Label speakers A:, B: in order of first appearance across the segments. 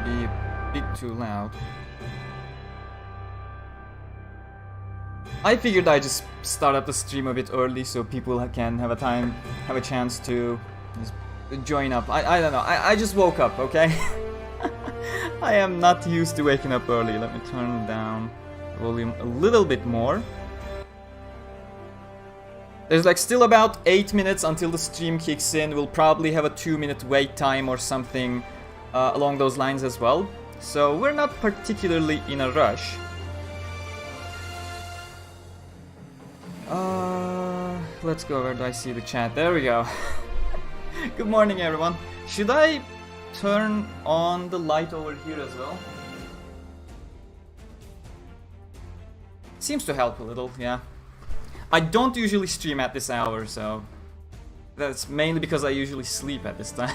A: be a bit too loud. I figured I just start up the stream a bit early so people can have a chance to just join up. I don't know. I just woke up, okay? I am not used to waking up early. Let me turn down the volume a little bit more. There's like still about 8 minutes until the stream kicks in. We'll probably have a 2-minute wait time or something along those lines as well. So we're not particularly in a rush. Let's go. Where do I see the chat? There we go. Good morning, everyone. Should I turn on the light over here as well? Seems to help a little, yeah. I don't usually stream at this hour, so that's mainly because I usually sleep at this time.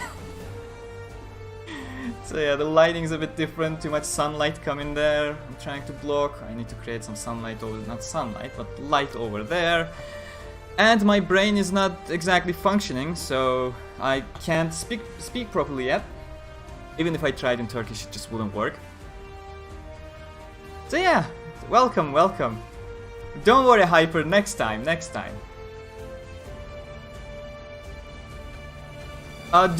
A: So yeah, the lighting's a bit different, too much sunlight coming there. I'm trying to block. I need to create some sunlight over, not sunlight, but light over there. And my brain is not exactly functioning, so I can't speak properly yet. Even if I tried in Turkish, it just wouldn't work. So yeah, welcome, welcome. Don't worry, Hyper, next time. Do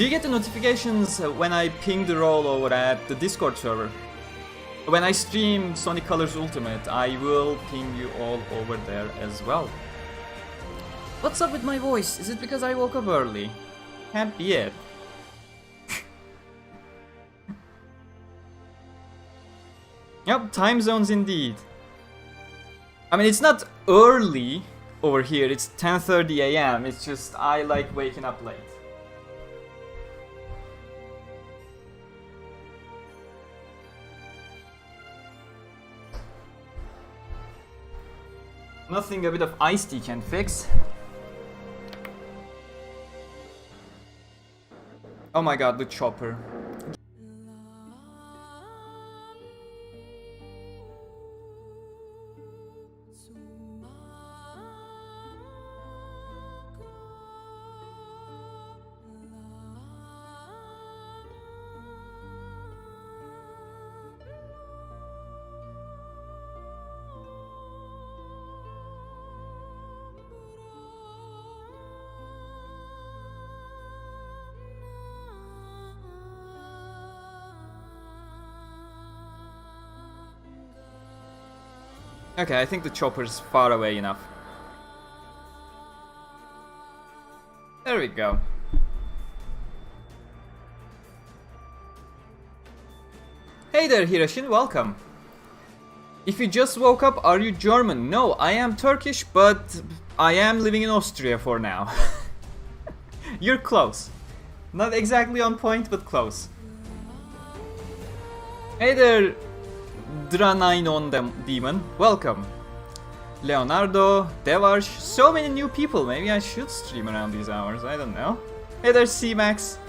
A: you get the notifications when I ping the roll over at the Discord server? When I stream Sonic Colors Ultimate, I will ping you all over there as well. What's up with my voice? Is it because I woke up early? Can't be it. Yep, time zones indeed. I mean, it's not early over here, it's 10:30 AM, it's just I like waking up late. Nothing a bit of iced tea can fix. Oh my god, the chopper. Okay, I think the chopper's far away enough. There we go. Hey there, Hiroshin, welcome. If you just woke up, are you German? No, I am Turkish, but I am living in Austria for now. You're close. Not exactly on point, but close. Hey there, Dranainon Demon, welcome. Leonardo, Devarsh, so many new people. Maybe I should stream around these hours, I don't know. Hey there, C-Max.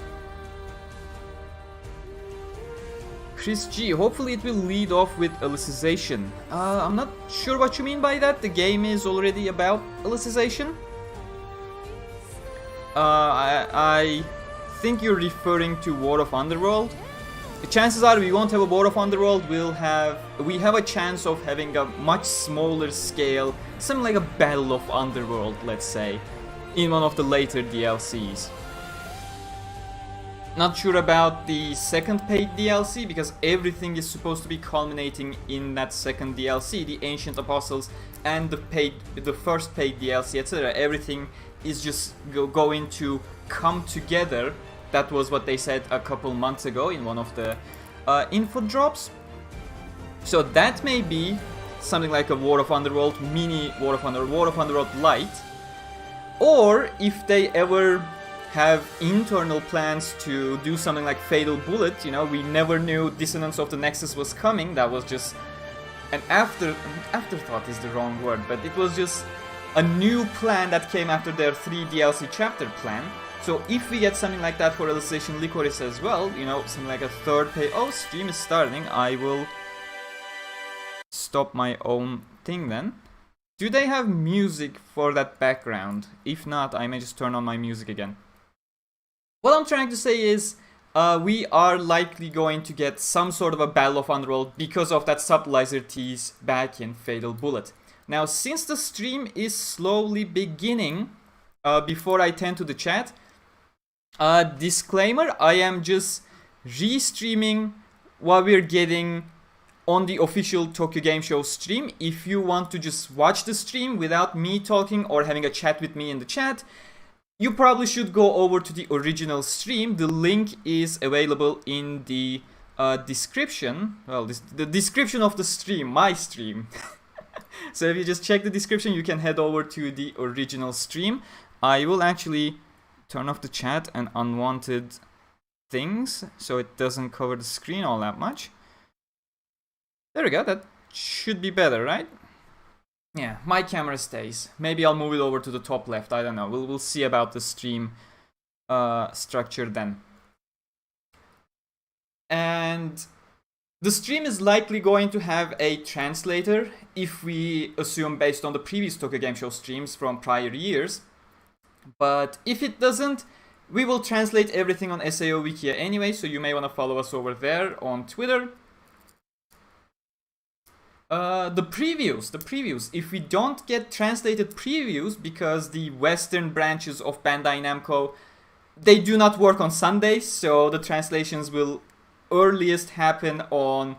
A: Chris G, hopefully it will lead off with Alicization. I'm not sure what you mean by that. The game is already about Alicization. I think you're referring to War of Underworld. Chances are we won't have a War of Underworld, we have a chance of having a much smaller scale, something like a Battle of Underworld, let's say, in one of the later DLCs. Not sure about the second paid DLC, because everything is supposed to be culminating in that second DLC, the Ancient Apostles and the first paid DLC, etc. Everything is just going to come together. That was what they said a couple months ago in one of the info drops. So that may be something like a War of Underworld, mini War of Underworld Light. Or if they ever have internal plans to do something like Fatal Bullet, you know, we never knew Dissonance of the Nexus was coming. That was just an afterthought is the wrong word, but it was just a new plan that came after their 3 DLC chapter plan. So if we get something like that for Alicization Lycoris as well, you know, something like a third pay. Oh, stream is starting. I will stop my own thing then. Do they have music for that background? If not, I may just turn on my music again. What I'm trying to say is, we are likely going to get some sort of a Battle of Underworld because of that Subtilizer tease back in Fatal Bullet. Now, since the stream is slowly beginning, before I tend to the chat, disclaimer, I am just restreaming what we're getting on the official Tokyo Game Show stream. If you want to just watch the stream without me talking or having a chat with me in the chat, you probably should go over to the original stream. The link is available in the description. Well, the description of the stream, my stream. So if you just check the description, you can head over to the original stream. I will actually turn off the chat and unwanted things so it doesn't cover the screen all that much. There we go, that should be better, right? Yeah, my camera stays. Maybe I'll move it over to the top left, I don't know. We'll see about the stream structure then. And the stream is likely going to have a translator, if we assume based on the previous Tokyo Game Show streams from prior years. But if it doesn't, we will translate everything on SAO Wikia anyway, so you may want to follow us over there on Twitter. The previews. If we don't get translated previews, because the Western branches of Bandai Namco, they do not work on Sundays, so the translations will earliest happen on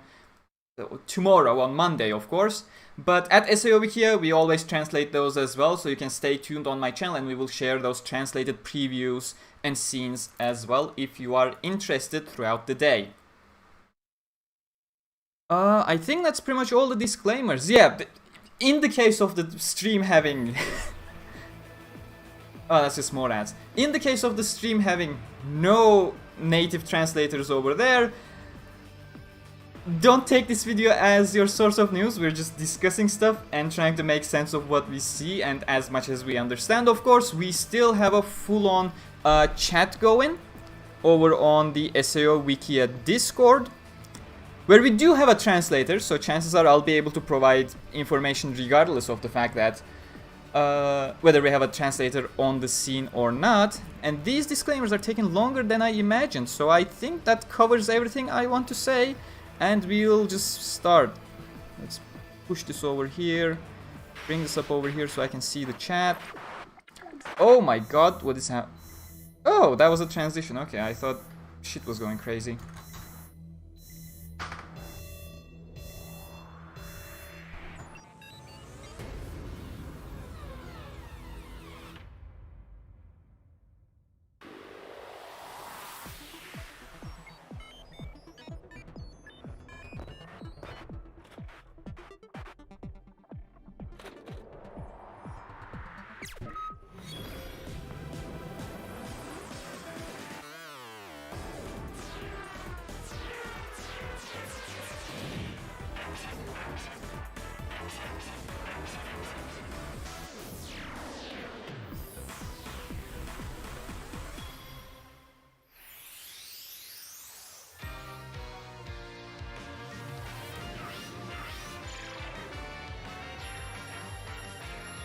A: tomorrow, on Monday, of course. But at SAO Wikia, we always translate those as well, so you can stay tuned on my channel and we will share those translated previews and scenes as well if you are interested throughout the day. I think that's pretty much all the disclaimers. Yeah, in the case of the stream having... oh, that's just more ads. In the case of the stream having no native translators over there, don't take this video as your source of news. We're just discussing stuff and trying to make sense of what we see and as much as we understand. Of course, we still have a full-on chat going over on the SAO Wikia Discord, where we do have a translator, so chances are I'll be able to provide information regardless of the fact that whether we have a translator on the scene or not. And these disclaimers are taking longer than I imagined, so I think that covers everything I want to say, and we'll just start. Let's push this over here, bring this up over here so I can see the chat. Oh my god, what is happening? Oh, that was a transition. Okay, I thought shit was going crazy.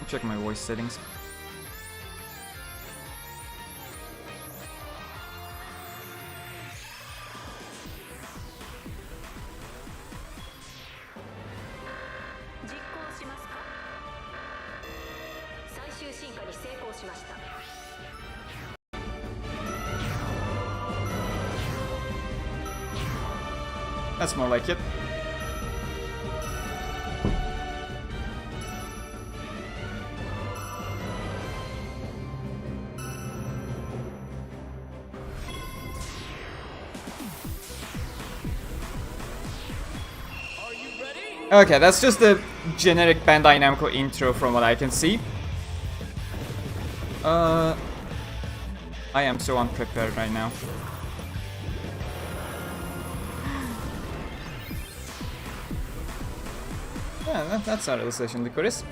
A: Check my voice settings. That's more like it. Okay, that's just the generic Bandai Namco intro from what I can see. I am so unprepared right now. Yeah, that's our Alicization Lycoris.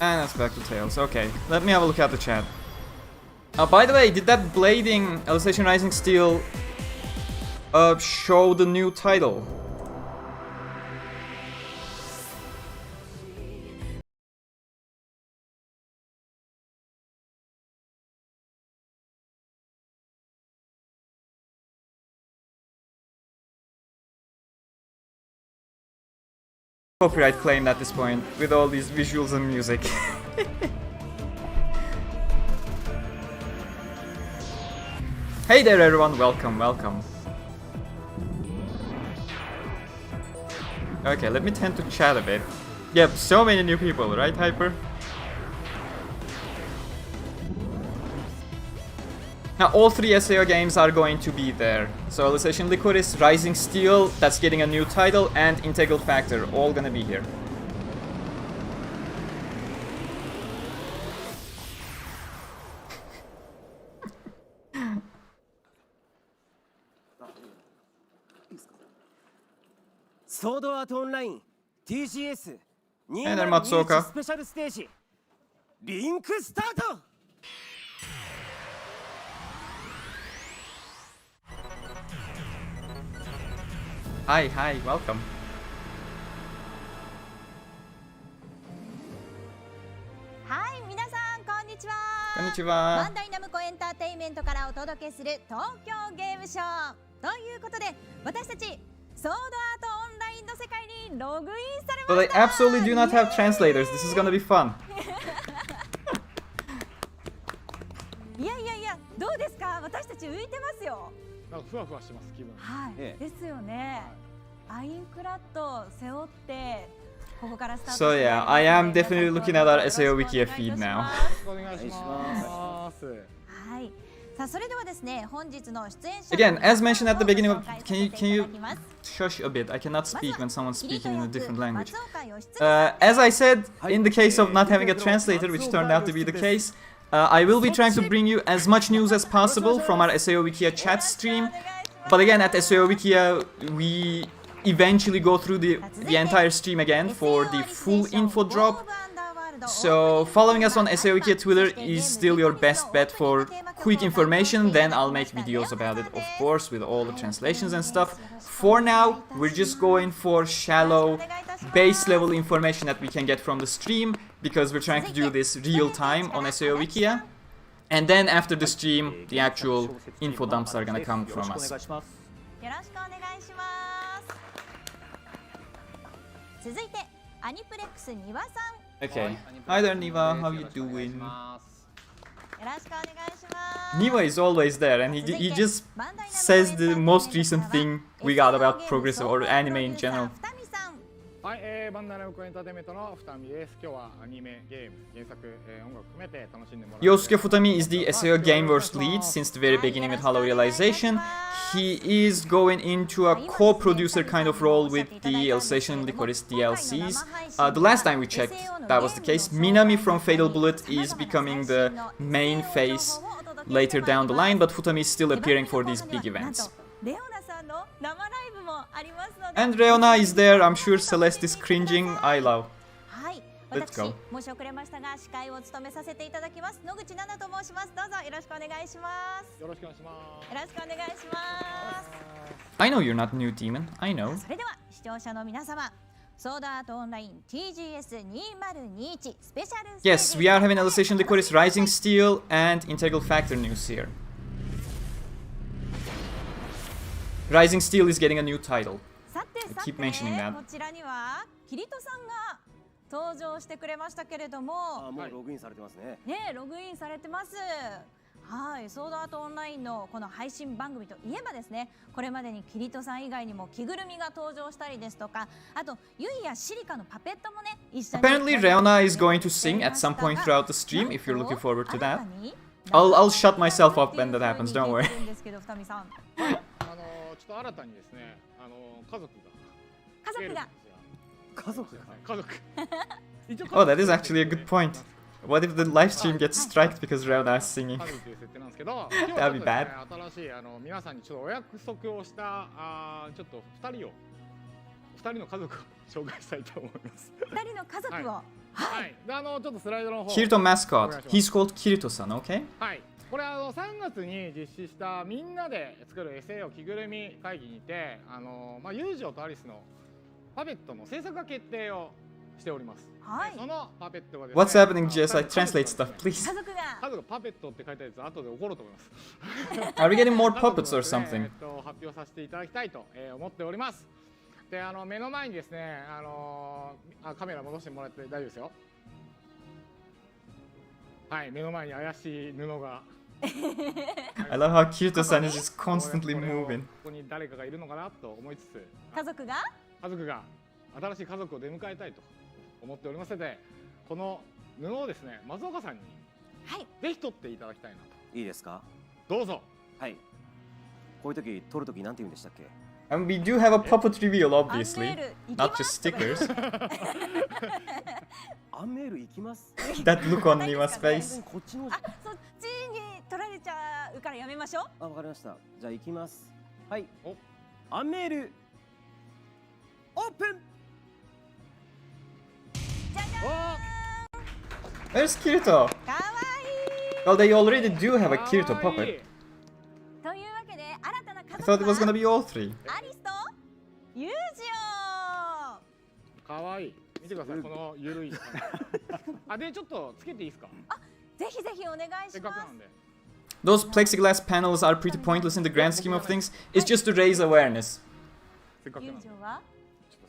A: And that's back to Tails. Okay, let me have a look at the chat. By the way, did that blading Alicization Rising Steel Show the new title. Copyright claim at this point with all these visuals and music. Hey there everyone, welcome. Okay, let me tend to chat a bit. Yep, so many new people, right Hyper? Now all 3 SAO games are going to be there. So Alicization Lycoris, Rising Steel, that's getting a new title, and Integral Factor, all gonna be here.
B: Sōdo Art Online TGS
A: Hey there, Matsuoka.
B: Special Stage Link Start!
A: Hi, welcome.
C: はい、皆さんこんにちは。
A: こんにちは。
C: バンダイナムコエンターテインメントからお届けする東京ゲームショーということで、私たちソードアートオンラインの世界にログインされま
A: But
C: し
A: I
C: た。
A: absolutely do not have translators. This is gonna be fun.
C: いや、どうですか？私たち浮いてますよ。
D: なんかふわふわします気分。
C: はい、ですよね。アインクラッド背負ってここからスタート。
A: So yeah, I am definitely looking at our SAO Wikia feed now.
D: お願いします。
C: はい。さあそれではですね、本日の出演者
A: Again, as mentioned at the beginning of, can you shush a bit? I cannot speak when someone's speaking in a different language. As I said, in the case of not having a translator, which turned out to be the case, I will be trying to bring you as much news as possible from our SAO Wikia chat stream. But again, at SAO Wikia, we eventually go through the entire stream again for the full info drop. So following us on SAO Wikia Twitter is still your best bet for quick information. Then I'll make videos about it, of course, with all the translations and stuff. For now, we're just going for shallow, base level information that we can get from the stream, because we're trying to do this real time on SAO Wikia. And then after the stream, the actual info dumps are gonna come from us.
C: よろしくお願いします。続いてアニプレックスニワさん。
A: Okay. Hi there, Niva. How you doing?
C: よろしくお願いします。
A: Niva is always there, and he just says the most recent thing we got about progressive or anime in general.
D: はい、バンダイナムコエンターテインメントのふたみです。今日はアニメ、ゲーム、原作、音楽含めて楽しんでもらう。
A: Yosuke Futami is the SAO Gameverse lead since the very beginning with Hollow Realization. He is going into a co-producer kind of role with the Alicization Lycoris DLCs. The last time we checked, that was the case. Minami from Fatal Bullet is becoming the main face later down the line, but Futami is still appearing for these big events. And Reona is there, I'm sure Celeste is cringing, I love. Let's go.
C: 申し遅れましたが司会を務めさせていただきます野口奈々と申します。どうぞよろしくお願いします。
D: よろしくお願いします。
C: よろしくお願いします。
A: I know you're not new demon, I know.
C: それでは視聴者の皆様、ソードアートオンライン TGS2021 スペシャルステージ
A: Yes, we are having Alicization Lycoris Rising Steel and Integral Factor news here. Rising Steel is getting a new title.
C: さて
A: I keep mentioning that.
C: こちらにはキリトさんが登場してくれましたけれども、
B: もうログインされてますね。
C: ね、ログインされてます。はい、ソードアートオンラインのこの配信番組といえばですね、これまでにキリトさん以外にも着ぐるみが登場したりですとか、あとユイやシリカのパペットもね、一緒に
A: Apparently Reona is going to sing at some point throughout the stream if you're looking forward to that. I'll shut myself up when that happens, don't worry.
D: ちょっと新たにですね、家族が
B: 家族
A: Oh, that is actually a good point. What if the live stream gets striked because Reona is singing?
D: 家族という設定なんですけど、
A: That'd be bad.
D: 新しい皆さんにちょっとお約束をしたちょっと2人の家族を紹介したいと思います。
C: 2人の家族を、
D: はい。でちょっとスライドの方。
A: Kirito mascot. He's called Kirito-san, okay?
D: はい。これ3月に実施したみんなで作る SAO 着ぐるみ会議にてユージョとアリスのパペットの制作が決定をしております。
C: はい。
D: そのパペットがですね
A: What's happening, JSI? Translate stuff, please.
C: 家族が
D: 家族パペットって書いたやつ後で怒ると思います。
A: Are we getting more puppets or something?
D: 発表させていただきたいと思っております。で目の前にですねカメラ戻してもらって大丈夫ですよ。はい、目の前に怪しい布が。
A: I love how Kirito-san is just constantly
D: これを
A: moving.
D: ここに誰かがいるのかなと思いつつ、
C: 家族が
D: 新しい家族を出迎えたいと思っておりますので、この布をですね松岡さんに
C: はい
D: ぜひ取っていただきたいなと。
B: いいですか？
D: どうぞ。
B: はい。こういう時撮る時なんて言うんでしたっけ？
A: And we do have a puppet reveal,
C: アンメ
A: obviously.
C: ール行き
A: Not
C: ま
A: just
C: すとか言う
A: stickers.
B: アンメール行きます。
A: That look on Nima's
B: 全
A: face.
B: 然こっちの。
C: あ、そっちに取られちゃうからやめましょう。
B: あ、わかりました。じゃあ行きます。はい。
D: お
B: アンメールオープン。
D: お
A: Where's Kirito?
C: かわいい。
A: Well, they already do have a Kirito
D: かわいい
A: puppet.
C: というわけで新たな
A: I
C: 家
A: thought it was
C: 族
A: gonna
C: は
A: be all three.
C: アリスとユージオ。
D: かわいい。見てくださいこのゆるい。あでちょっとつけていいですか。
C: ぜひぜひお願い
D: せ
C: します
D: っかくなんで。
A: Those plexiglass panels are pretty pointless in the grand scheme of things. It's just to raise awareness.
D: せっかくなんで
C: ユージ。オは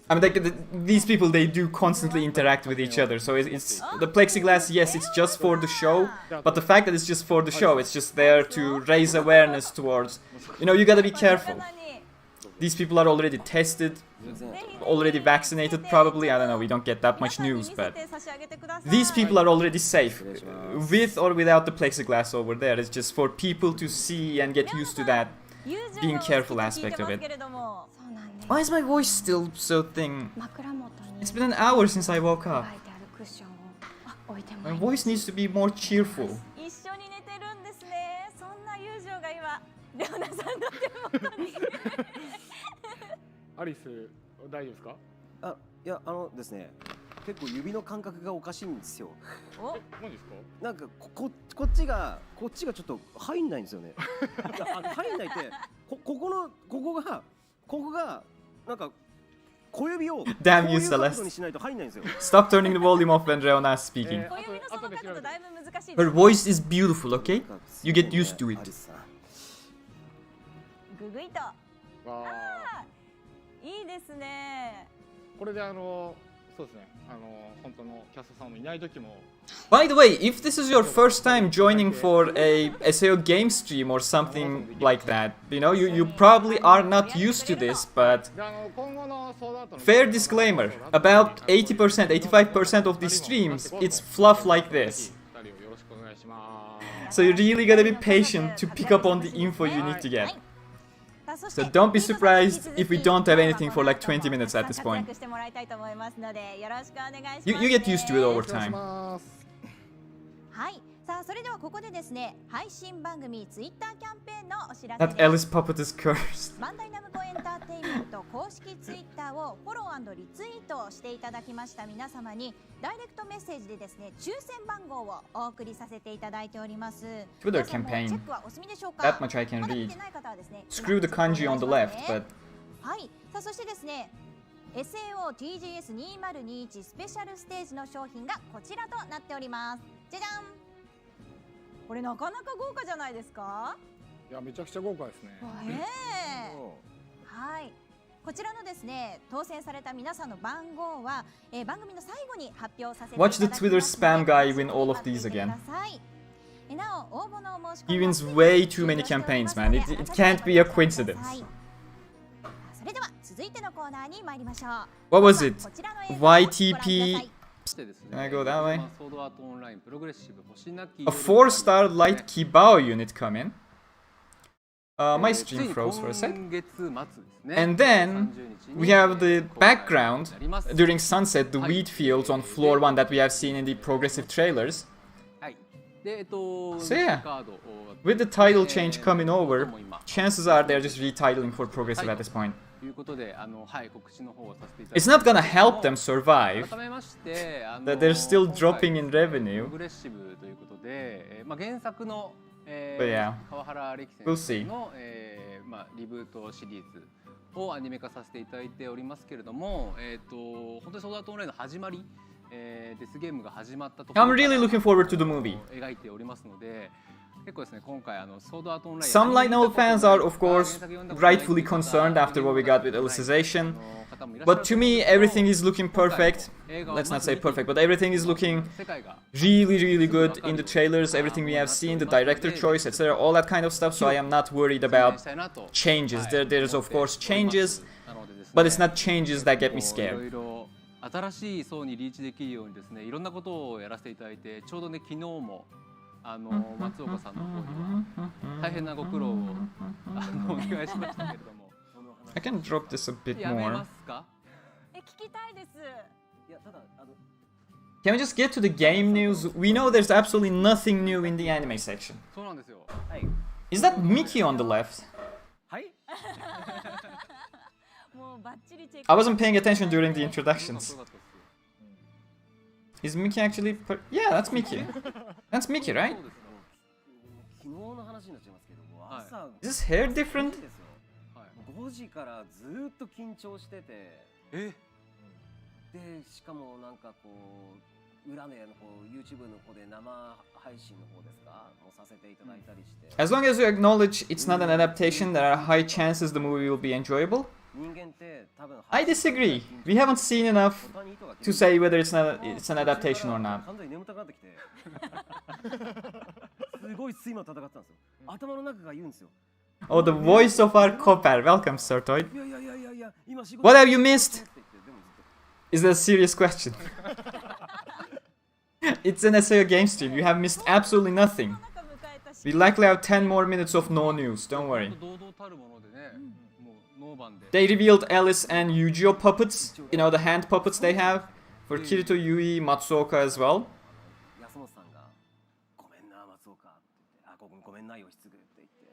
A: I mean, like these people, they do constantly interact with each other. So it's the plexiglass. Yes, it's just for the show. But the fact that it's just for the show, it's just there to raise awareness towards. You know, you gotta be
C: こ
A: careful.
C: の方に
A: These people are already tested,
B: 全然。
A: already vaccinated. Probably, I don't know. We don't get that
C: 皆
A: much
C: さんに
A: news,
C: 見せ
A: but
C: て差し上げてください。
A: these people are already safe, with or without the plexiglass over there. It's just for people to see and get used to that.
C: ユージオ
A: being
C: がお好き
A: careful
C: と聞い
A: aspect
C: て
A: of
C: ます
A: it.
C: けれども。
E: そうなんです。
A: Why is my voice still so thin?
E: 枕元に
A: It's been an hour since I woke
E: 書
A: up.
E: いてあるクッションを置いても
A: My
E: らい
A: voice needs to be more cheerful.
C: 一緒に寝てるんですね。そんなユージオが今レオナさんの手元に。
D: アリス大丈夫ですか。
B: あ、いやですね。結構指の感覚がおかしいんですよ。
C: お、
D: マジですか。
B: なんかこっちがちょっと入んないんですよね。入んないってここがなんか小指を
A: Damn
B: こう
A: you,
B: いう角
A: Celeste.
B: 度にしないと入んないんですよ。
A: Stop turning the volume off when Reona is speaking.
C: 小指のその角度だいぶ難しい
A: Her
C: です。
A: voice is beautiful, okay? You get used to it.
B: アリスさん
C: ぐぐいと。
D: わあ。
C: いいですね。
D: これでそうですね本当のキャストさんもいない時も。
A: By the way, if this is your first time joining for a SAO game stream or something like that, you know, you probably are not used to this, but
D: で今後のソードアートの
A: fair disclaimer, about 80%, 85% of these streams, it's fluff like this.
D: 二人をよろしくお願いします。
A: So you really gotta be patient to pick up on the info you need to get. So don't be surprised if we don't have anything for like 20 minutes at this point. You get used to it over
D: お願いし
A: time.
D: ます。
C: はい。さあそれではここでですね、配信番組ツイッターキャンペーンのお知らせ
A: That
C: です
A: Alice puppet is cursed.
C: バンダイナムコエンターテインメント公式ツイッターをフォロー&リツイートしていただきました皆様にダイレクトメッセージでですね、抽選番号をお送りさせていただいております。
A: Twitter
C: 皆さんも
A: campaign.
C: チェックはお済みでしょうか
A: That much I can
C: まだ見
A: read.
C: てない方はですね、
A: Screw the kanji on the left, but
C: はい。さあそしてですね、SAO TGS2021 スペシャルステージの商品がこちらとなっております。じゃじゃん。これなかなか豪華じゃないですか？
D: いやめちゃくちゃ豪華ですね。
C: はい。こちらのですね、当選された皆さんの番号は、番組の最後に発表させていただきますので。
A: Watch the Twitter spam guy win all of these again.
C: なお応募のお申し込
A: He
C: みは
A: wins way too many campaigns, man. It can't be a coincidence.
C: それでは続いてのコーナーに参りましょう。
A: What was it?
C: こちらの映像をご覧ください。
A: YTP.
F: してですね
A: Can I go that way?
F: ソードアートオンラインプログレッシブ星なき
A: A 4-star light Kibao unit come in. My stream froze for a sec.
F: 今月末ですね
A: And then
F: 30日に
A: we have the
F: 公開に
A: background
F: なります
A: during sunset, the wheat fields on floor 1 that we have seen in the progressive trailers.
F: はいで
A: So yeah,
F: カードを
A: with the title change coming over, chances are they're just retitling for progressive at this point.
F: ということではい告知の方をさせていただ
A: It's not gonna help them survive.
F: 改めまして
A: That they're still dropping in
F: プロ
A: revenue.
F: グレッシブということで、原作の
A: But yeah,
F: 川原歴
A: we'll
F: 先
A: see.
F: 生の、リブートシリーズをアニメ化させていただいておりますけれども、本当にソードアートオンラインの始まり、デスゲームが始まったところ
A: I'm really looking forward to the movie.
F: 描いておりますので、結構ですね、今回ソードアートオンライン
A: Some light novel fans are, of course, rightfully concerned after what we got with Alicization. But to me, everything is looking perfect. Let's not say perfect, but everything is looking really, really good in the trailers. Everything we have seen, the director choice, etc., all that kind of stuff. So I am not worried about changes. There's of course changes, but it's not changes that get me scared.
F: 新しい層にリーチできるようにですね、いろんなことをやらせていただいて、ちょうどね、昨日も松岡さんの方には大変なご苦労をお願いしましたけれども。
A: I can drop this a bit
F: やめ
A: more.
F: ますか？
C: 聞きたいです。
B: いやただ
A: Can we just get to the game news? We know there's absolutely nothing new in the anime section.
F: そうなんですよ。
B: はい
A: Is that Mickey on the left?
B: はい
C: もうバッチリチェック。
A: I wasn't paying attention during the introductions.
F: そうだったです。
A: Is Mickey actually? Yeah, that's Mickey. That's Mickey, right?
F: そうですね。
B: 昨日の話になっちゃいますけども、
F: はい
B: 朝
A: Is his hair
B: 5
A: different?
B: 時ですよ。
F: はい。
B: 5時からずーっと緊張してて、
F: え、
B: でしかもなんかこう裏のYouTube の方で生配信の方ですか、もうさせていただいたりして。
A: As long as you acknowledge it's not an adaptation, there are high chances the movie will be enjoyable.
B: 人間って多分
A: I disagree. We haven't seen enough to say whether it's an adaptation or not.
B: 完全に眠たくなってきてすごい睡魔戦ってたんですよ。頭の中が言うんですよ。
A: Oh, the voice of our copper. Welcome, Sortoid.
B: いやいやいやいやいや、今仕事
A: What have you missed?
B: って言ってでもずっと
A: Is that a serious question? It's an SAO game stream. You have missed absolutely nothing.
C: なんか迎えたし。
A: We likely have 10 more minutes of no news. Don't worry.
F: 堂々たるものでね、もうノーバンで。
A: They revealed Alice and Eugeo puppets. You know, the hand puppets they have. For Kirito, Yui, Matsuoka as well.
B: 安本さんがごめんな松岡って言って、あごめんな義嗣って言って。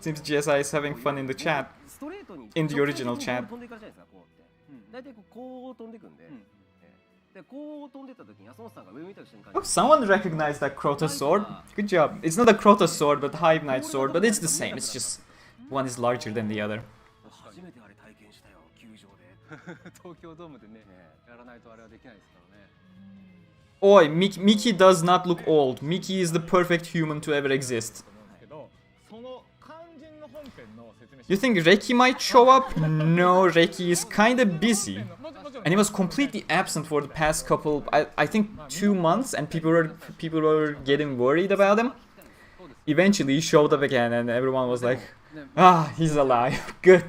A: Seems GSI is having fun in the chat.
B: ストレートに
A: In the original chat.
B: 飛んでいかれちゃうんですか、こうって。大体こう飛んでいくんで。でこう飛んでった時に安本さんが上を見た瞬間に
A: Oh, someone recognized that Crota's sword. Good job. It's not a Crota's sword, but Hive Knight sword, but it's the same. It's just one is larger than the other.
B: 初めてあれ体験したよ、球場で。
F: 東京ドームでね、やらないとあれはできないですからね。
A: Oi, Mickey does not look old. Mickey is the perfect human to ever exist.
D: けど、その肝心の本編の説明
A: You think Reiki might show up? No, Reiki is kinda busy. And he was completely absent for the past couple, I think 2 months, and people were getting worried about him. Eventually he showed up again and everyone was like, ah, he's alive. Good.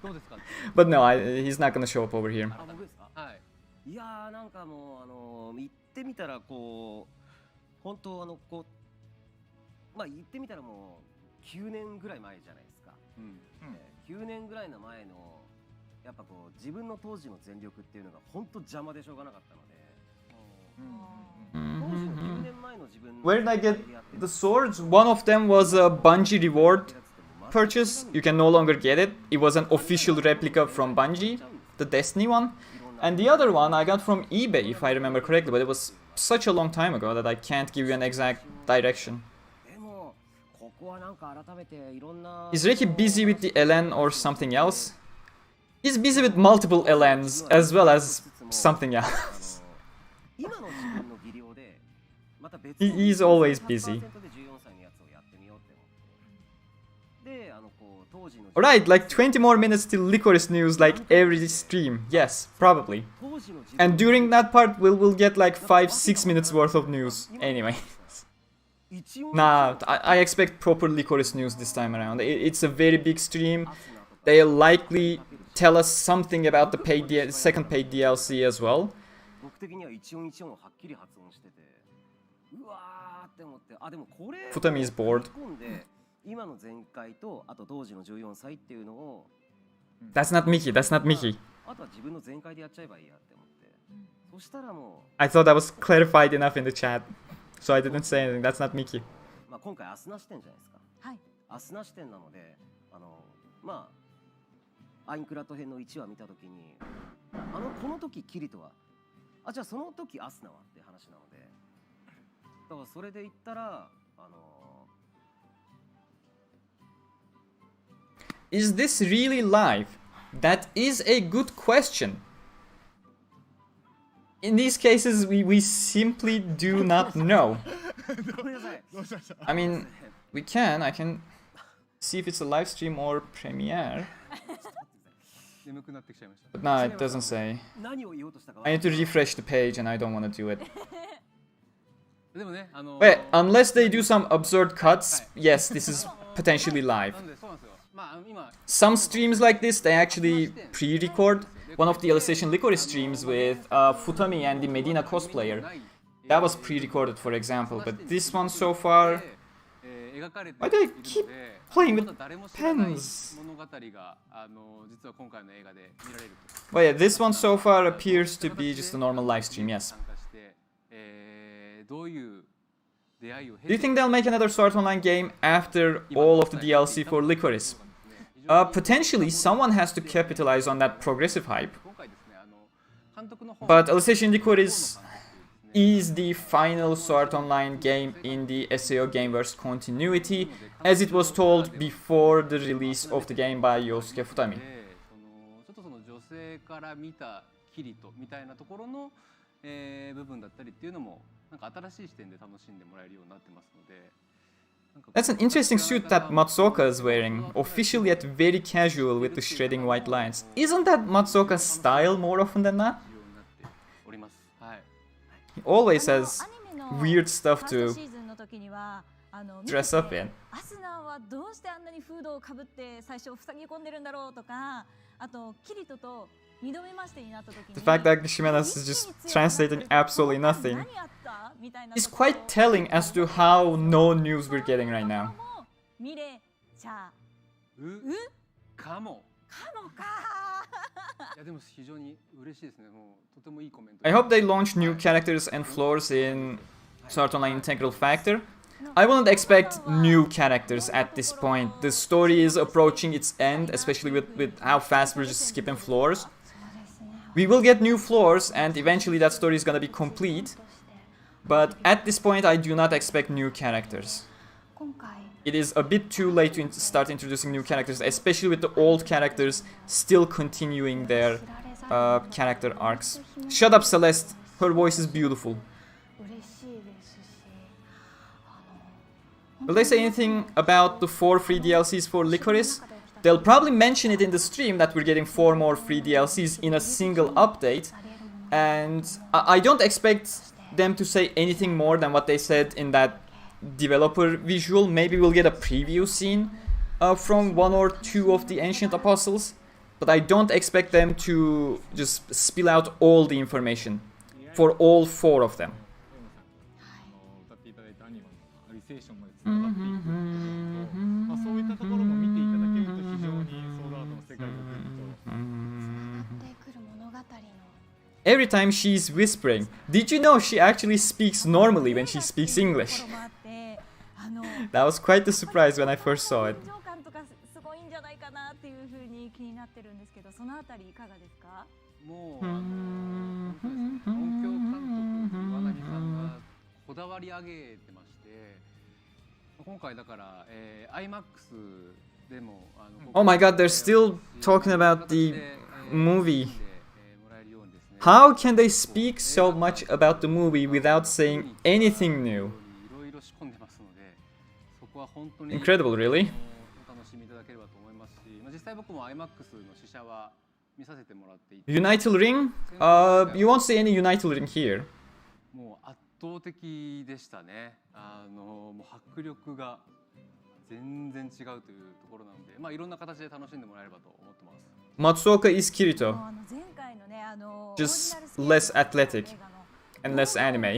F: どうですかね。
A: But no, he's not gonna show up over here.
B: あ、僕ですか。
F: はい。
B: いやーなんかもう行ってみたらこう本当こうまあ行ってみたらもう9年ぐらい前じゃないですか。9年ぐらいの前のやっぱこう自分の当時の全力っていうのが本当邪魔でしょうがなかったので。当時の9年前の自分の
A: Where did I get the swords? One of them was a Bungie reward purchase. You can no longer get it. It was an official replica from Bungie, the Destiny one. And the other one I got from eBay, if I remember correctly, but it was such a long time ago that I can't give you an exact direction.
B: でもここはなんか改めていろんな
A: Is Ricky busy with the LN or something else? He's busy with multiple LNs as well as something else.
B: 今の自分の技量でまた別
A: He's always busy.
B: で14歳のやつをやってみようって思ってでこう当時の
A: Alright, like 20 more minutes till Lycoris news like every stream. Yes, probably.
B: 当時の自分
A: And during that part, we'll get like 5-6 minutes worth of news. Anyway.
B: 一応
A: Nah, I expect proper Lycoris news this time around. It's a very big stream. They'll likely tell us something about the second paid DLC as well.
B: 僕的には一音一音をはっきり発音しててうわーって思ってあでもこれ
A: Futami is bored.
B: 込んで今の前回とあと当時の14歳っていうのを
A: That's not Mickey, that's not Mickey.
B: あとは自分の前回でやっちゃえばいいやって思ってそしたらも
A: I thought that was clarified enough in the chat. So I didn't say anything. That's not Mickey.
B: う、まあ、今回アスナ視点じゃないですか
C: はい。
B: アスナ視点なのでまあアインクラッド編の1話見たときにこの時キリトはじゃあその時アスナはって話なのでだからそれで言ったら
A: is this really live? That is a good question. In these cases, we simply do not know. I mean, I can see if it's a live stream or premiere. But no, it doesn't say. I need to refresh the page and I don't want to do it. Wait, unless they do some absurd cuts, yes, this is potentially live. Some streams like this, they actually pre-record. One of the Alicization Lycoris streams with Futami and the Medina cosplayer. That was pre-recorded, for example, but this one so far... Why do they keep playing with pens? Well, yeah, this one so far appears to be just a normal live stream, yes. Do you think they'll make another Art Online game after all of the DLC for Lycoris? Potentially, someone has to capitalize on that progressive hype. But Alicization Lycoris is the final Art Online game in the SAO Gameverse continuity, as it was told before the release of the game by Yosuke Futami. That's an interesting suit that Matsuoka is wearing, officially yet very casual with the shredding white lines. Isn't that Matsuoka's style more often than not? He always has weird stuff to dress up in. The fact that Ximenes is just translating absolutely nothing is quite telling as to how no news we're getting right now. I hope they launch new characters and floors in Art Online Integral Factor. I wouldn't expect new characters at this point. The story is approaching its end, especially with how fast we're just skipping floors. We will get new floors and eventually that story is gonna be complete. But at this point I do not expect new characters. It is a bit too late to start introducing new characters, especially with the old characters still continuing their character arcs. Shut up, Celeste. Her voice is beautiful. Will they say anything about the 4 free DLCs for Lycoris? They'll probably mention it in the stream that we're getting 4 more free DLCs in a single update. And I don't expect them to say anything more than what they said in that developer visual. Maybe we'll get a preview scene from 1 or 2 of the Ancient Apostles. But I don't expect them to just spill out all the information for all 4 of them. Every time she's whispering. Did you know she actually speaks normally when she speaks English? That was quite the surprise when I first saw it. Oh my god, they're still talking about the movie. How can they speak so much about the movie without saying anything new? Incredible, really. Unital Ring? You won't see any Unital Ring here. Matsuoka is Kirito. Just less athletic and less anime.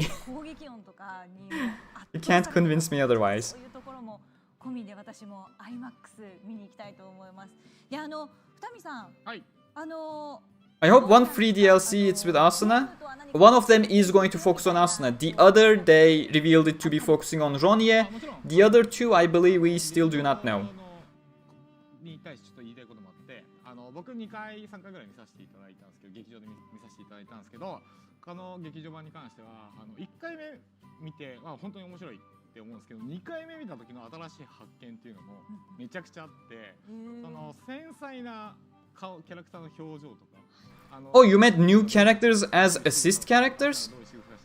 A: You can't convince me otherwise. I hope one free DLC it's with Asuna. One of them is going to focus on Asuna. The other, they revealed it to be focusing on Ronye. The other 2, I believe we still do not know.
D: 僕2回3回ぐらい見させていただいたんですけど、劇場で見させていただいたんですけど、他の劇場版に関しては1回目見て、本当に面白いって思うんですけど、2回目見た時の新しい発見っていうのもめちゃくちゃあって、その繊細な顔キャラクターの表情とか。
A: Oh, you met new characters as assist characters?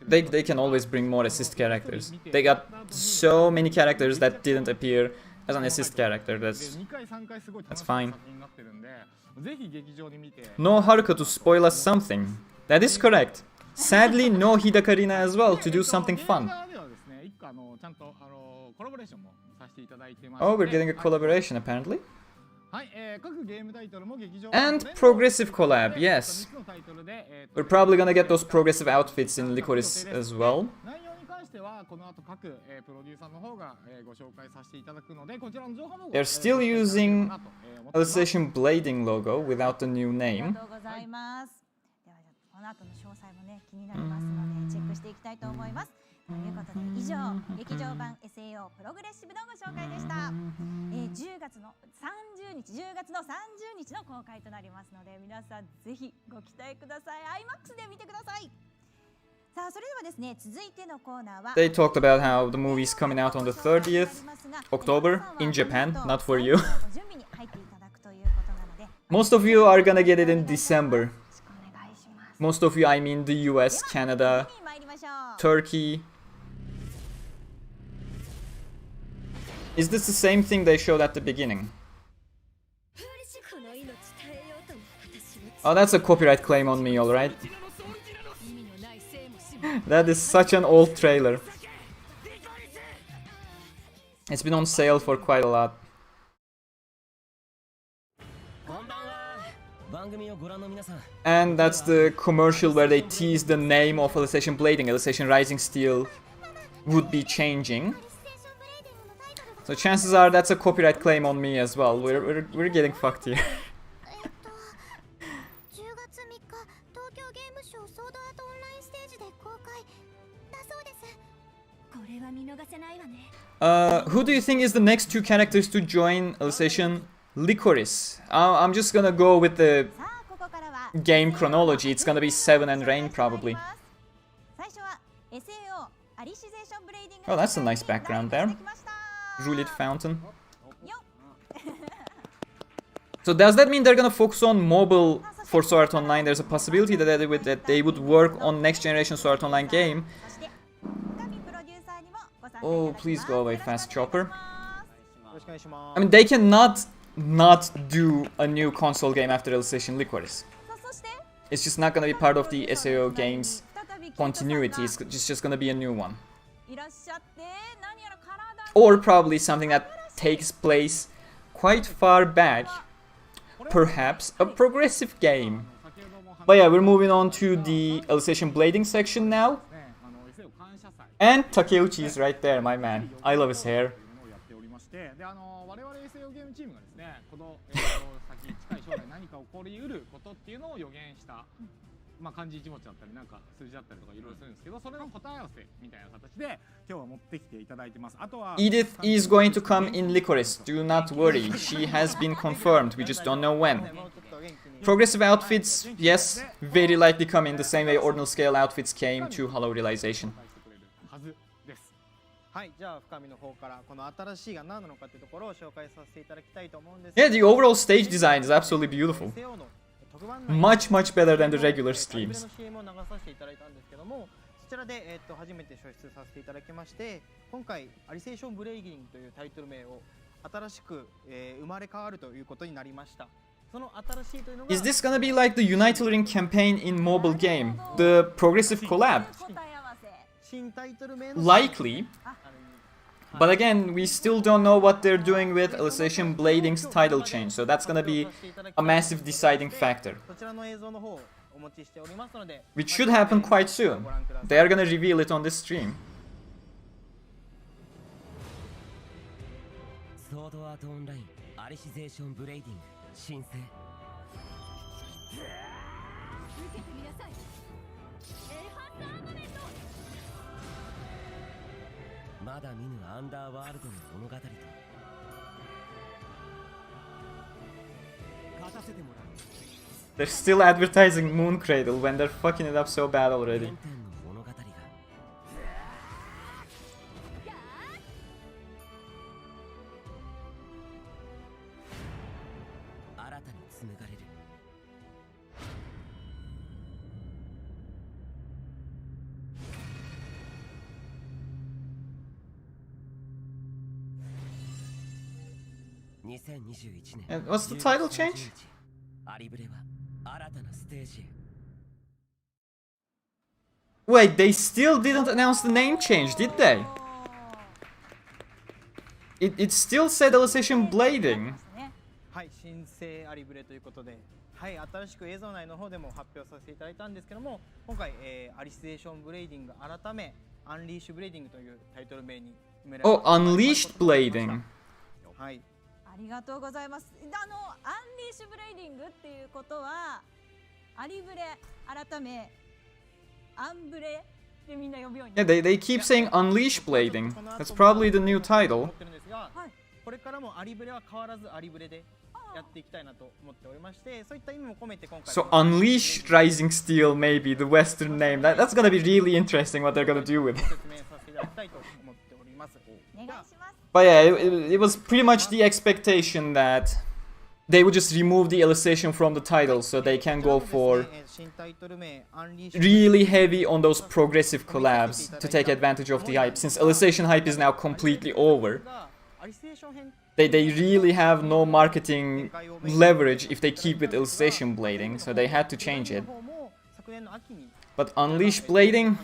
A: They can always bring more assist characters. They got so many characters that didn't appear as an assist character. That's fine. No Haruka to spoil us something. That is correct. Sadly, no Hidakarina as well to do something fun. Oh, we're getting a collaboration apparently. And progressive collab, yes. We're probably gonna get those progressive outfits in Lycoris as well. They're still using Alicization Blading logo without the new name.
C: この後の詳細もね気になりますのでチェックしていきたいと思います。ということで以上劇場版 SAO プログレッシブのご紹介でした。10月の30日の公開となりますので皆さんぜひご期待ください。IMAX で見てください。さあそれではですね続いてのコーナーは
A: They talked about how the movie's coming out on the 30th October in Japan, not for you. Most of you are gonna get it in December. Most of you, I mean the US, Canada, Turkey. Is this the same thing they showed at the beginning? Oh, that's a copyright claim on me, alright? That is such an old trailer. It's been on sale for quite a lot. And that's the commercial where they tease the name of Alicization Blading. Alicization Rising Steel would be changing. So chances are that's a copyright claim on me as well. We're getting fucked here. Who do you think is the next two characters to join Alicization Lycoris? I'm just gonna go with the game chronology. It's gonna be Seven and Rain probably. Oh, that's a nice background there. Roulette fountain. So does that mean they're gonna focus on mobile for Sword Art Online? There's a possibility that they would work on next generation Sword Art Online game. Oh, please go away, Fast Chopper. I mean, they cannot not do a new console game after Alicization Lycoris. It's just not gonna be part of the SAO game's continuity. It's just gonna be a new one. Or probably something that takes place quite far back. Perhaps a progressive game. But yeah, we're moving on to the Alicization Blading section now. And Takeuchi is right there, my man. I love his hair. Edith is going to come in Lycoris, do not worry, she has been confirmed, we just don't know when. Progressive outfits, yes, very likely come in the same way ordinal scale outfits came to Hollow Realization. Yeah, the overall stage design is absolutely beautiful. Much better than the regular streams.
G: こちらで、初めて初出させていただきまして、今回アリセーションブレイディングというタイトル名を新しく、生まれ変わるということになりました。その新しいというのが
A: Is this gonna be like the Unitling campaign in mobile game? The progressive collab?
G: 新タイトル名の
A: Likely. But again, we still don't know what they're doing with Alicization Blading's title change, so that's gonna be a massive deciding factor.
G: こちらの映像の方をお持ちしておりますので
A: Which should happen quite soon. They are gonna reveal it on this stream.
B: ソードアートオンラインアリシゼーションブレイディング申請受けてみなさいエハンアーマメントまだ見ぬアンダーワールドの物語と勝たせてもらう
A: They're still advertising Moon Cradle when they're fucking it up so bad already.
B: 2021
A: And what's the title change?
B: アリブレは新たなステージへ。
A: Wait, they still didn't announce the name change, did they? It still said Alicization Blading.
G: はい、新生アリブレということで、はい、新しく映像内の方でも発表させていただいたんですけども、今回、アリシゼーションブレーディング改めアンリーシュブレーディングというタイトル名に埋められ
A: Oh, Unleashed Blading.
G: はい。
C: ありがとうございます。アンリーシュブレイディングっていうことはアリブレ改めアンブレでみんな呼ぶように。
A: Yeah, they keep saying Unleash Blading. That's probably the new title.
G: これからもアリブレは変わらずアリブレでやっていきたいなと思っておりまして、そういった意味も込めて今回
A: So Unleash Rising Steel, maybe the Western name. That's gonna be really interesting what they're gonna do with it.
G: 説明させていただきたいと思っております。
C: お願いします。
A: But yeah, it was pretty much the expectation that they would just remove the Alicization from the title so they can go for really heavy on those progressive collabs to take advantage of the hype. Since Alicization hype is now completely over, they really have no marketing leverage if they keep with Alicization Blading, so they had to change it. But Unleash Blading...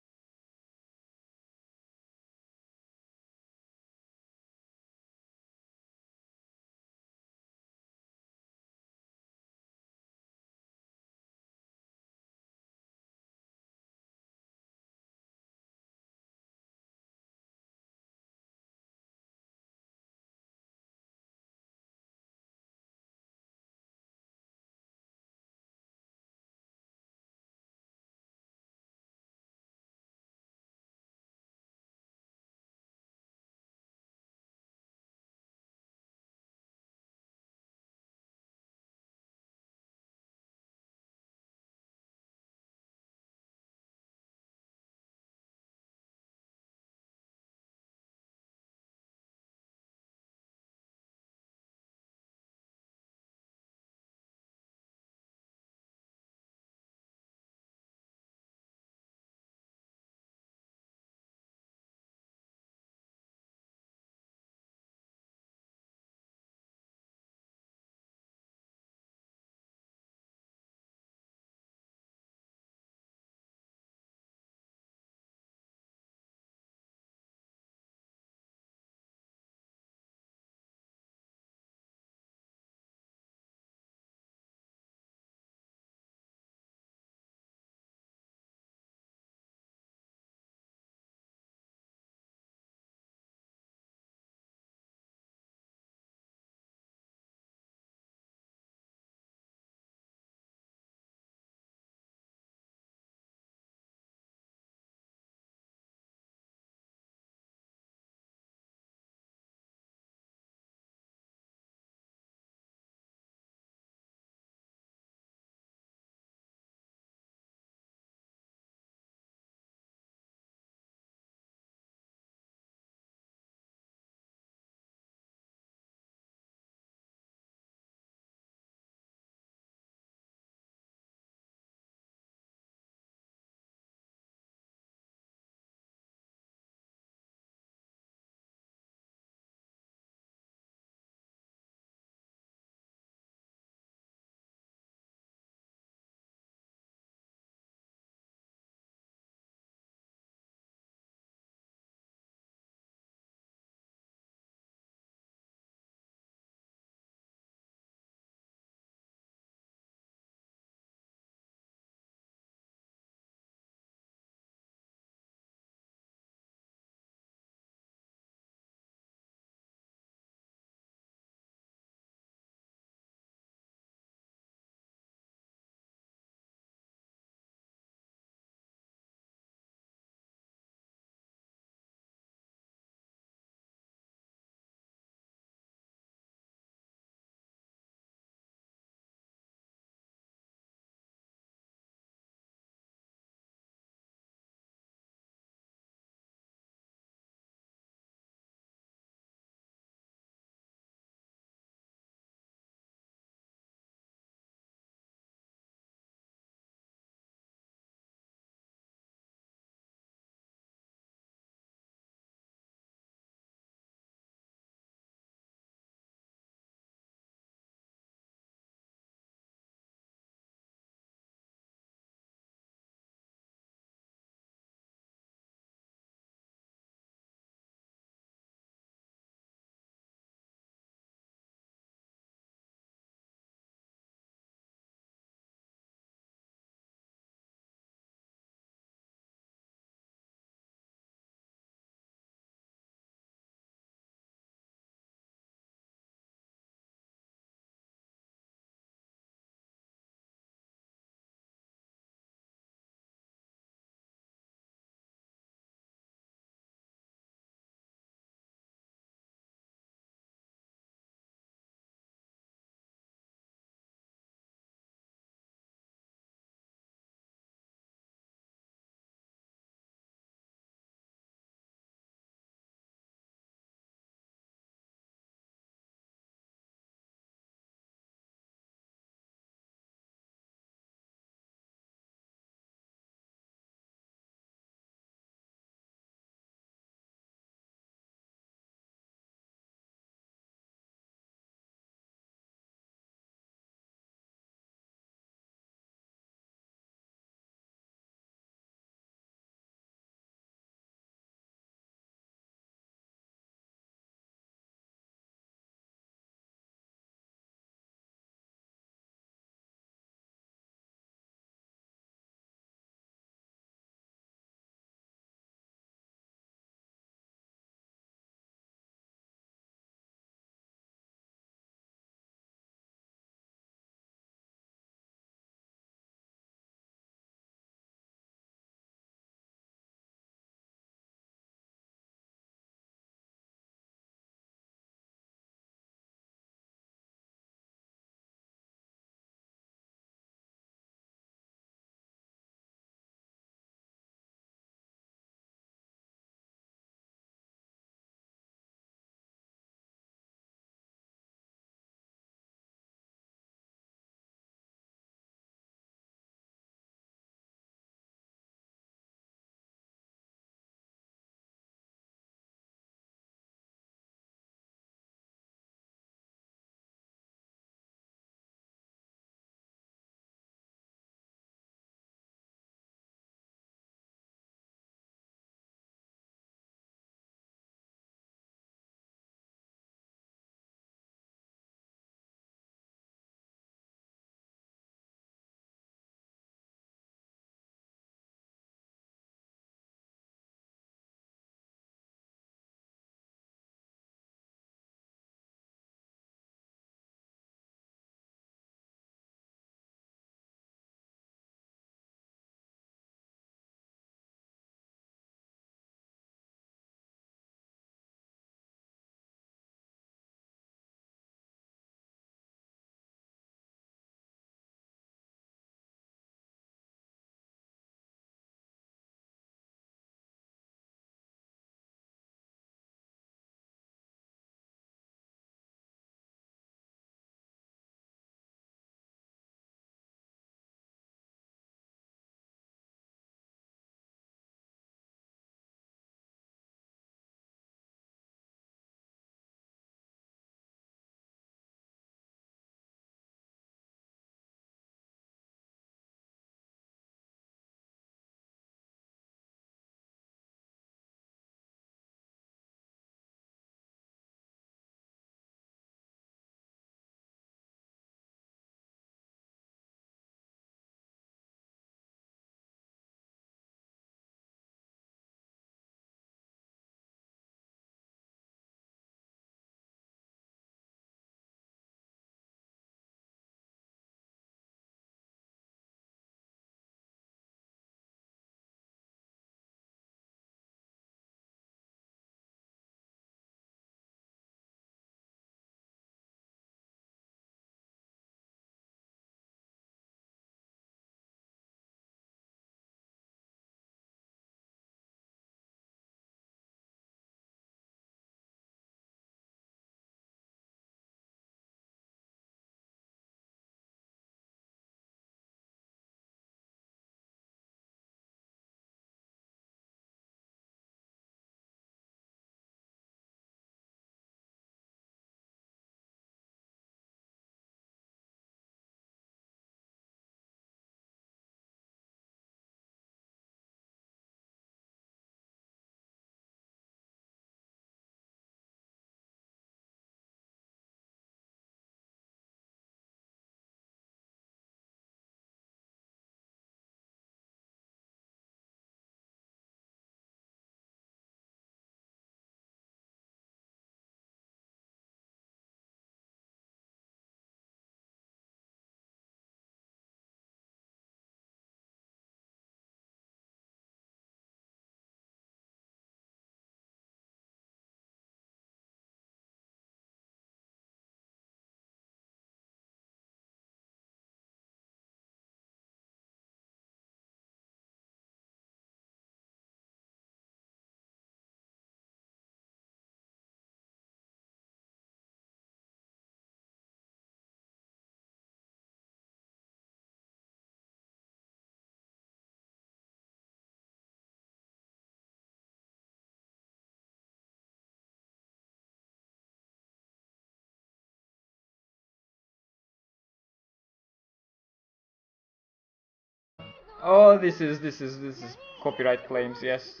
A: Oh, this is copyright claims, yes.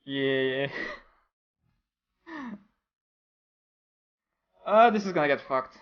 A: Yeah. This is gonna get fucked.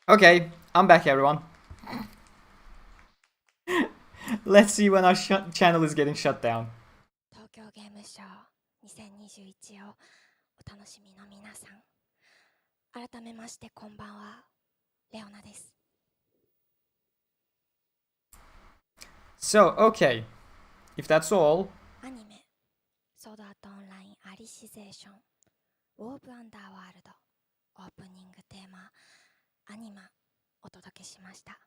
A: Okay, I'm back, everyone. Let's see when our channel is getting shut down.
E: 東京ゲームショー2021をお楽しみの皆さん、改めましてこんばんは、レオナです。
A: So, okay, if that's all.
E: アニメ、ソードアートオンラインアリシゼーション、ウォーブアンダーワールド、オープニングテーマ、アニマお届けしました。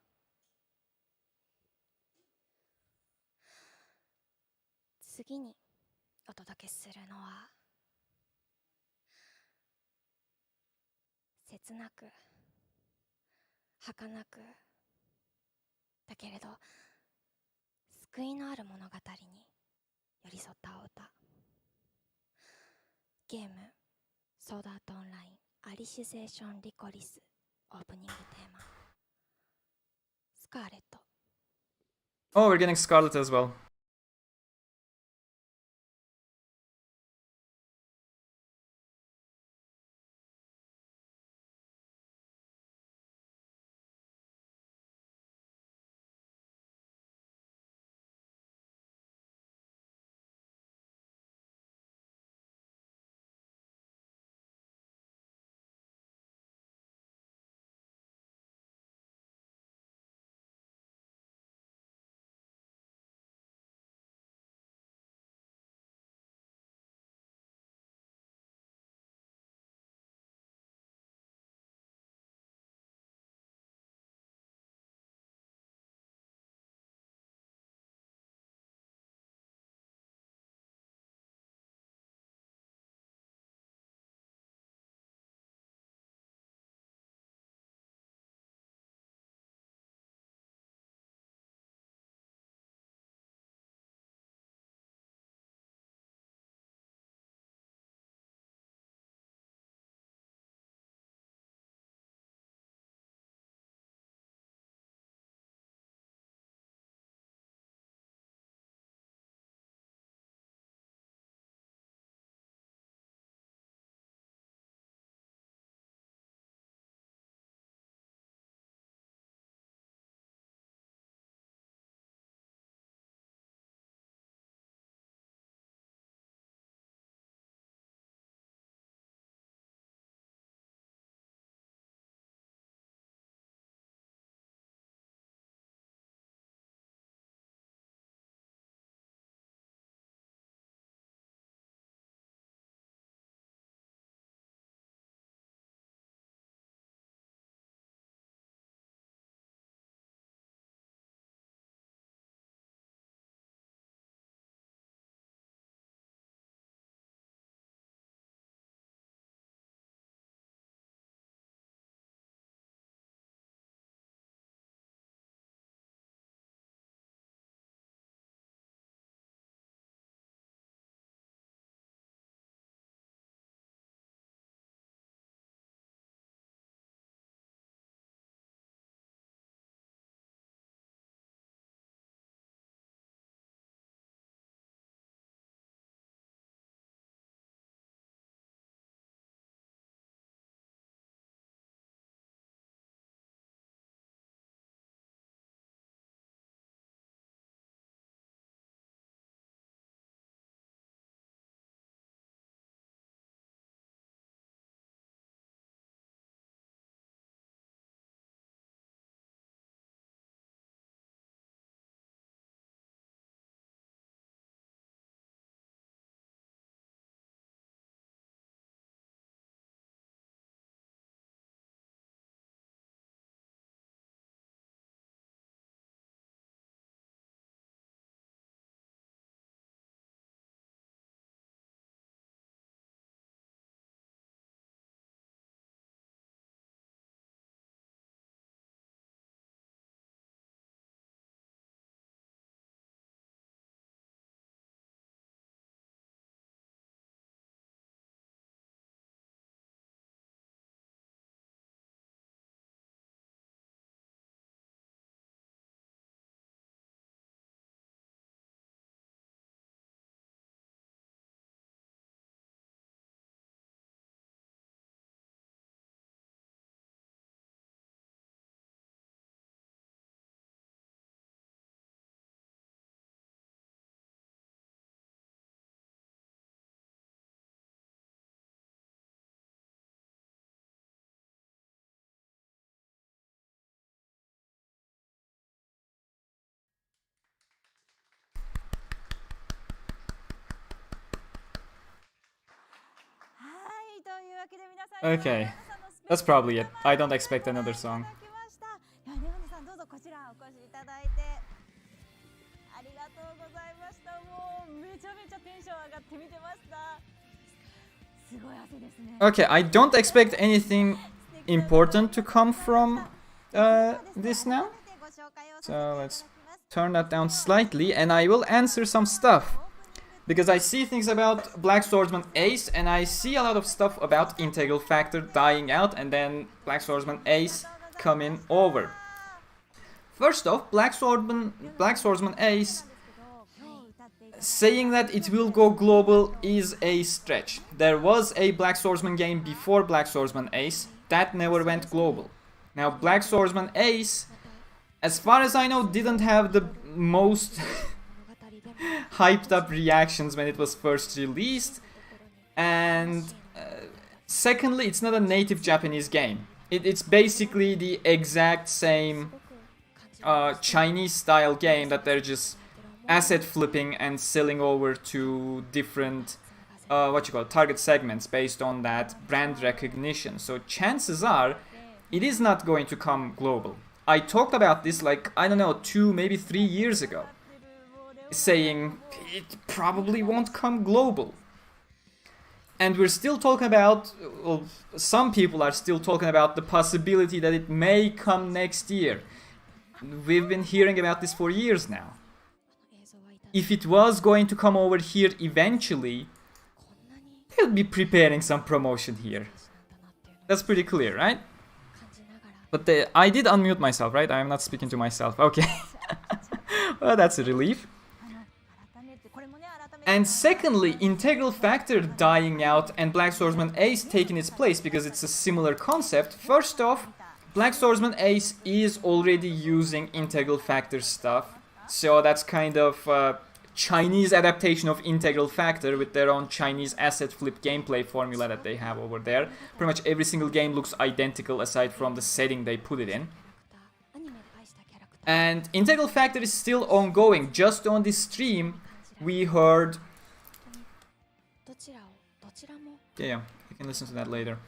E: 次にお届けするのは切なく儚くだけれど救いのある物語に寄り添ったお歌、ゲームソードアートオンラインアリシゼーションリコリスオープニングテーマスカーレット。
A: Oh, we're getting Scarlet as well. Okay, that's probably it. I don't expect another song.
C: お越しいただいてありがとうございました。もうめちゃめちゃテンション上がって見てました。すごい汗ですね。
A: Okay, I don't expect anything important to come from this now. So let's turn that down slightly and I will answer some stuff. Because I see things about Black Swordsman Ace and I see a lot of stuff about Integral Factor dying out and then Black Swordsman Ace coming over. First off, Black Swordsman Ace saying that it will go global is a stretch. There was a Black Swordsman game before Black Swordsman Ace that never went global. Now Black Swordsman Ace, as far as I know, didn't have the most hyped up reactions when it was first released, and secondly, it's not a native Japanese game. It's basically the exact same Chinese style game that they're just asset flipping and selling over to different target segments based on that brand recognition. So chances are it is not going to come global. I talked about this like, I don't know, 2 maybe 3 years ago, saying it probably won't come global. And we're still talking about, well, some people are still talking about the possibility that it may come next year. We've been hearing about this for years now. If it was going to come over here eventually, they'll be preparing some promotion here. That's pretty clear, right? But I did unmute myself, right? I'm not speaking to myself. Okay. Well, that's a relief. And secondly, Integral Factor dying out and Black Swordsman Ace taking its place because it's a similar concept. First off, Black Swordsman Ace is already using Integral Factor stuff. So that's kind of Chinese adaptation of Integral Factor with their own Chinese asset flip gameplay formula that they have over there. Pretty much every single game looks identical aside from the setting they put it in. And Integral Factor is still ongoing. Just on this stream, we heard... Yeah, you can listen to that later.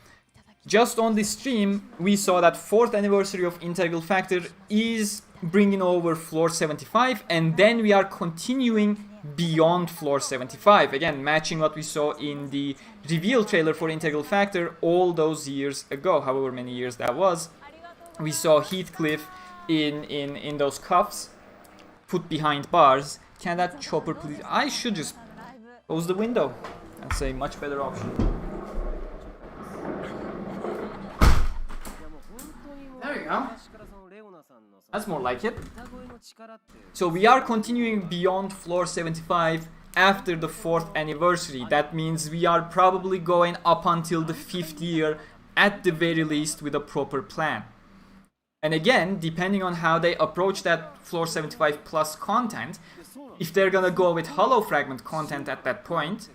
A: Just on this stream, we saw that 4th anniversary of Integral Factor is bringing over floor 75, and then we are continuing beyond floor 75. Again, matching what we saw in the reveal trailer for Integral Factor all those years ago, however many years that was. We saw Heathcliff in those cuffs, put behind bars. Can that chopper please... I should just close the window. That's a much better option. There we go. That's more like it. So we are continuing beyond floor 75 after the 4th anniversary. That means we are probably going up until the 5th year at the very least with a proper plan. And again, depending on how they approach that floor 75 plus content, if they're gonna go with hollow fragment content at that point,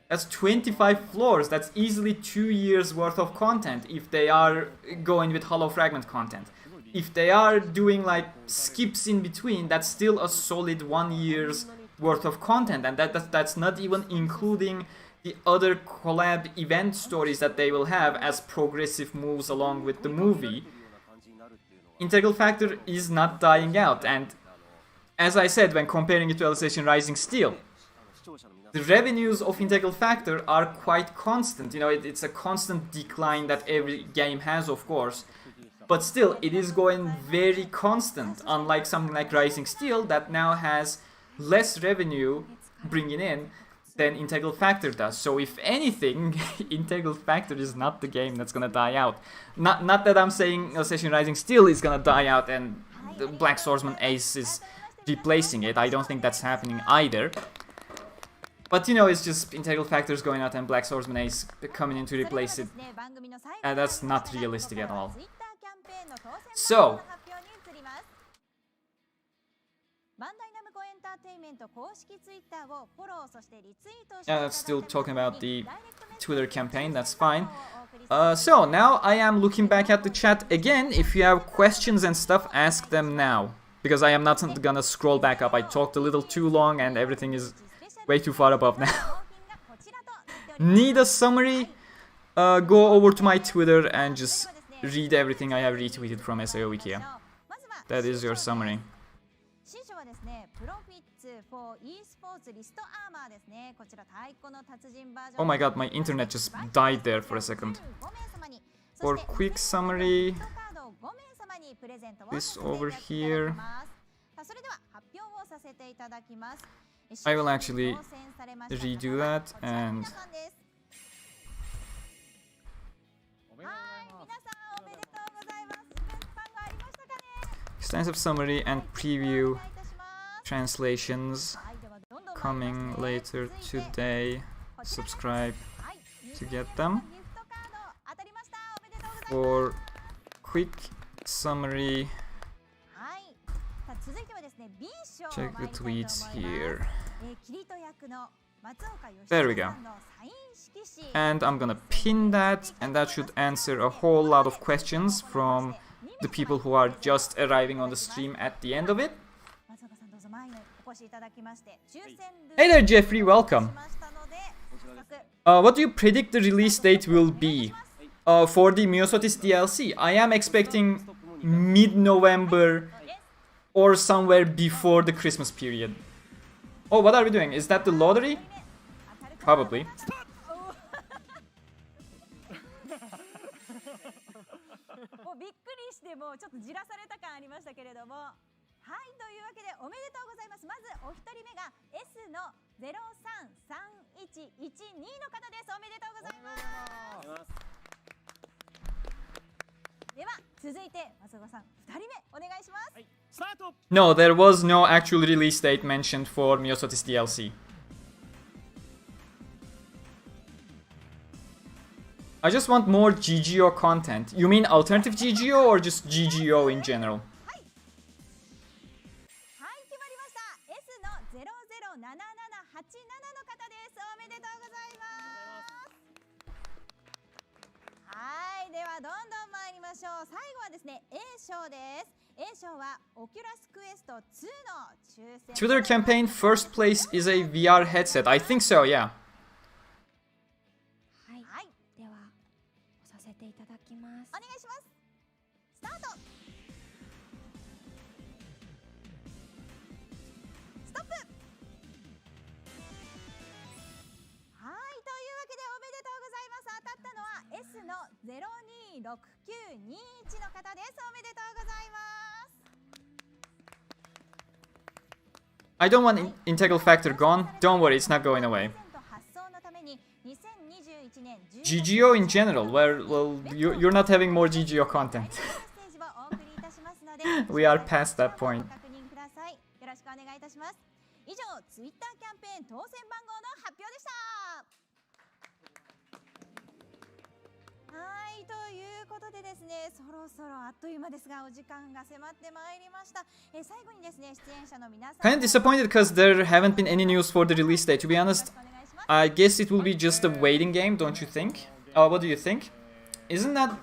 A: that's 25 floors. That's easily 2 years worth of content if they are going with hollow fragment content. If they are doing like skips in between, that's still a solid 1 year's worth of content, and that's not even including the other collab event stories that they will have as progressive moves along with the movie. Integral Factor is not dying out, and as I said when comparing it to Alicization Rising Steel, the revenues of Integral Factor are quite constant. You know, it's a constant decline that every game has, of course, but still it is going very constant, unlike something like Rising Steel that now has less revenue bringing in than Integral Factor does. So if anything, Integral Factor is not the game that's gonna die out. Not that I'm saying Alicization Rising Steel is gonna die out and the Black Swordsman Ace is replacing it. I don't think that's happening either. But you know, it's just Integral Factors going out and Black Swordsman Ace coming in to replace it. And that's not realistic at all. So, that's still talking about the Twitter campaign, that's fine. So, now I am looking back at the chat again. If you have questions and stuff, ask them now. Because I am not gonna scroll back up. I talked a little too long and everything is way too far above now. Need a summary? Go over to my Twitter and just read everything I have retweeted from SAO Wikia. That is your summary.
C: 新書はですね、プロフィッツ for e スポーツリストアーマーですね。こちら太鼓の達人バージョン。
A: Oh my god, my internet just died there for a second. For quick summary, this over here. I will actually redo that and extensive summary and preview translations coming later today. Subscribe to get them. For quick summary, check the tweets here. There we go. And I'm gonna pin that, and that should answer a whole lot of questions from the people who are just arriving on the stream at the end of it. Hey there, Jeffrey, welcome. What do you predict the release date will be for the Myosotis DLC? I am expecting mid-November or somewhere before the Christmas period. Oh, what are we doing? Is that the lottery? Probably.
C: もうびっくりしてもうちょっとじらされた感ありましたけれども、はい、というわけでおめでとうございます。まずお一人目が S の033112の方です。おめでとうございます。では続いて松岡さん2人目お願いします。スタート。
A: No, there was no actual release date mentioned for Myosotis DLC. I just want more GGO content. You mean alternative GGO or just GGO in general?
C: はい、決まりました。 S の007787の方です。おめでとうございます。はい、ではどんどん参りましょう。最後はですね A 賞です。 A 賞はオキュラスクエスト2の抽選。
A: Twitter campaign first place is a VR headset. I think so, yeah.
E: いただきます。
C: お願いします。スタート。ストップ。はい、というわけでおめでとうございます。当たったのは S の026921の方です。おめでとうございます。
A: I don't want integral factor gone. Don't worry, it's not going away. GGO in general, well, you're not having more GGO content. We are past that point.
C: よろしくお願いいたします。以上、Twitter キャンペーン当選番号の発表でした。はい、ということでですね、そろそろあっという間ですがお時間が迫ってまいりました。最後にですね、出演者の皆さん
A: Kind of disappointed because there haven't been any news for the release date. To be honest, I guess it will be just a waiting game, don't you think? What do you think? Isn't that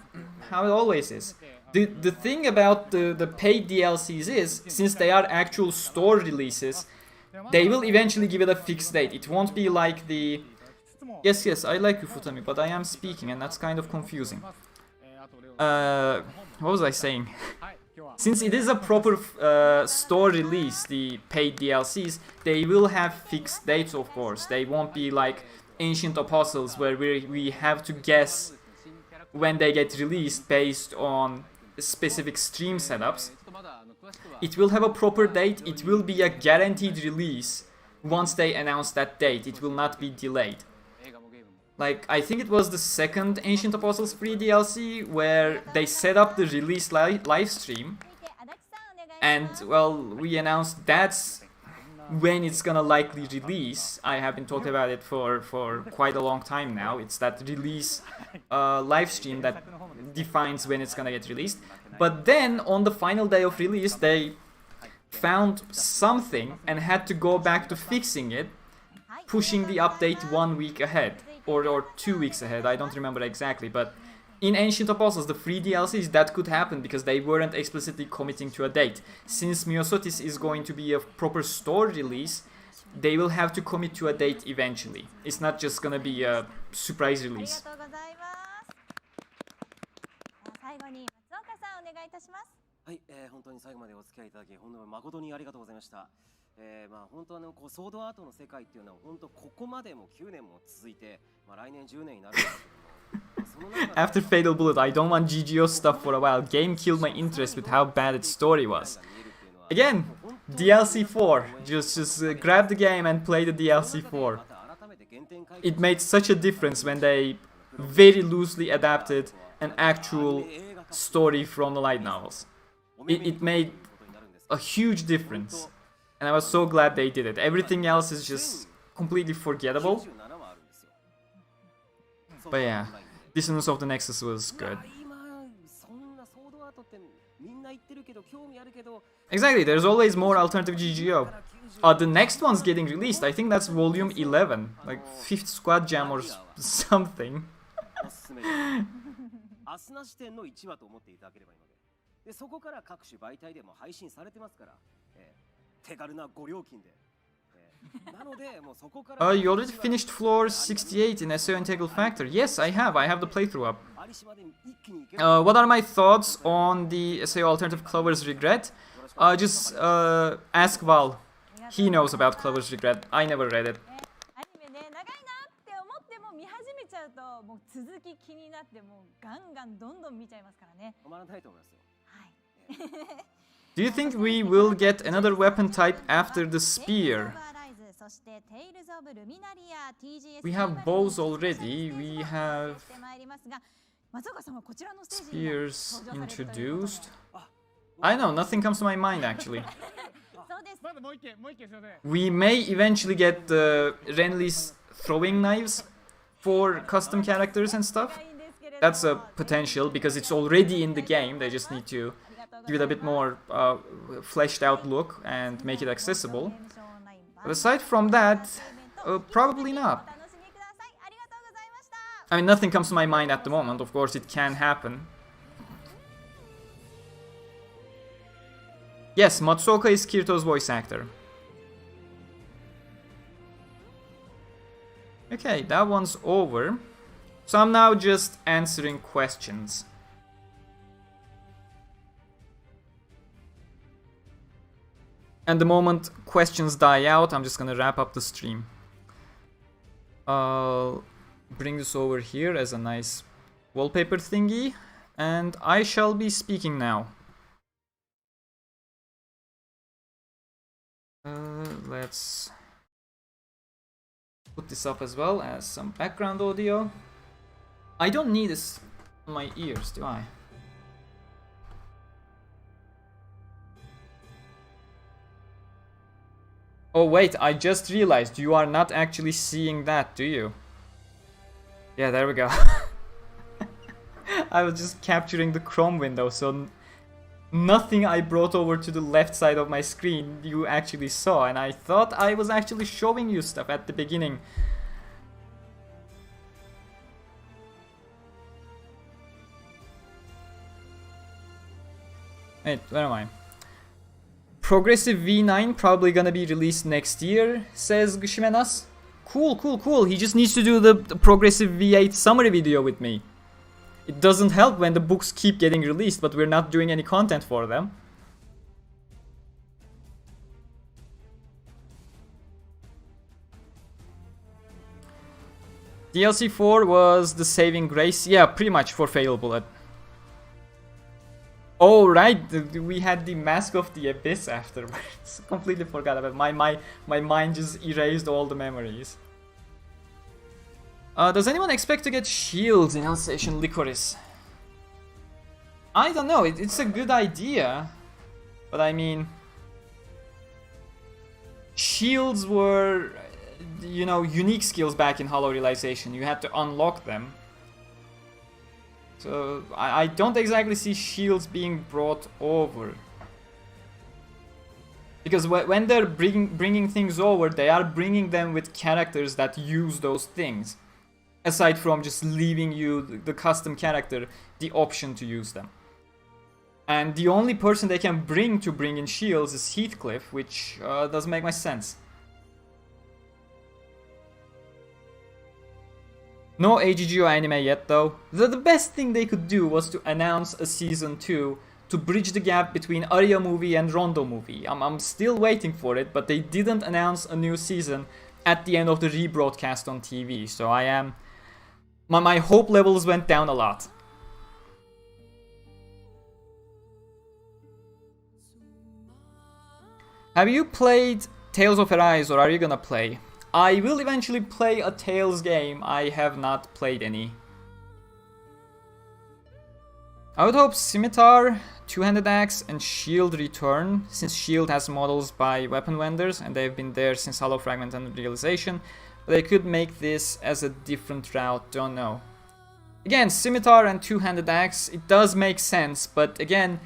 A: how it always is? The thing about the paid DLCs is, since they are actual store releases, they will eventually give it a fixed date. It won't be like the... Yes, I like you, Futami, but I am speaking and that's kind of confusing. What was I saying? Since it is a proper store release, the paid DLCs, they will have fixed dates, of course. They won't be like Ancient Apostles, where we have to guess when they get released based on specific stream setups. It will have a proper date, it will be a guaranteed release once they announce that date, it will not be delayed. Like, I think it was the second Ancient Apostles free DLC where they set up the release live stream. And, well, we announced that's when it's gonna likely release. I have been talking about it for quite a long time now. It's that release live stream that defines when it's gonna get released. But then, on the final day of release, they found something and had to go back to fixing it, pushing the update 1 week ahead. Or 2 weeks ahead, I don't remember exactly, but in Ancient Apostles, the free DLCs, that could happen because they weren't explicitly committing to a date. Since Myosotis is going to be a proper store release, they will have to commit to a date eventually. It's not just gonna be a surprise release.
C: 最後に松岡さんお願いいたします。
B: はい、本当に最後までお付き合いいただき、本当に誠にありがとうございました。まあ本当こうソードアートの世界っていうのは本当ここまでも9年も続いて、まあ来年10年になるんですけども、
A: After Fatal Bullet, I don't want GGO stuff for a while. Game killed my interest with how bad its story was. Again, DLC 4. Just grab the game and play the DLC 4. It made such a difference when they very loosely adapted an actual story from the light novels. It made a huge difference. And I was so glad they did it. Everything else is just completely forgettable. But yeah, Dissonance of the Nexus was good. Exactly, there's always more alternative GGO. The next one's getting released. I think that's volume 11. Like 5th Squad Jam or something.
B: でそこから各種媒体でも配信されてますから、手軽なご料金で、なのでもうそこから
A: You already finished floor 68 in SAO Integral Factor. Yes, I have. I have the playthrough up. What are my thoughts on the SAO Alternative Clover's Regret? Just ask Val. He knows about Clover's Regret. I never read it.
C: アニメね、長いなって思っても見始めちゃうともう続き気になってもうガンガンどんどん見ちゃいますからね。
B: 止まらないと思いますよ。
A: Do you think we will get another weapon type after the spear? We have bows already. We have spears introduced. I know, nothing comes to my mind actually. We may eventually get Renly's throwing knives for custom characters and stuff. That's a potential because it's already in the game. They just need to give it a bit more fleshed out look and make it accessible. But aside from that, probably not. I mean, nothing comes to my mind at the moment. Of course, it can happen. Yes, Matsuoka is Kirito's voice actor. Okay, that one's over. So I'm now just answering questions. And the moment questions die out, I'm just gonna wrap up the stream. I'll bring this over here as a nice wallpaper thingy. And I shall be speaking now. Let's put this up as well as some background audio. I don't need this on my ears, do I? Oh wait, I just realized you are not actually seeing that, do you? Yeah, there we go. I was just capturing the Chrome window, so nothing I brought over to the left side of my screen you actually saw, and I thought I was actually showing you stuff at the beginning. Wait, where am I? Progressive V9 probably gonna be released next year, says Gushimenas. Cool, cool, cool. He just needs to do the Progressive V8 summary video with me. It doesn't help when the books keep getting released, but we're not doing any content for them. DLC 4 was the saving grace. Yeah, pretty much for Fatal Bullet. Oh right, we had the Mask of the Abyss afterwards. Completely forgot about it. My mind just erased all the memories. Does anyone expect to get shields in Alicization Lycoris? I don't know, it's a good idea. But I mean... shields were, you know, unique skills back in Hollow Realization. You had to unlock them. So I don't exactly see shields being brought over. Because when they're bringing things over, they are bringing them with characters that use those things. Aside from just leaving you, the custom character, the option to use them. And the only person they can bring in shields is Heathcliff, which doesn't make much sense. No AGGO anime yet though. The best thing they could do was to announce a season 2 to bridge the gap between Aria movie and Rondo movie. I'm still waiting for it, but they didn't announce a new season at the end of the rebroadcast on TV, so my hope levels went down a lot. Have you played Tales of Arise, or are you gonna play? I will eventually play a Tales game. I have not played any. I would hope Scimitar, Two-Handed Axe, and Shield return, since Shield has models by weapon vendors and they've been there since Hollow Fragment and Realization. But they could make this as a different route, don't know. Again, Scimitar and Two-Handed Axe, it does make sense, but again,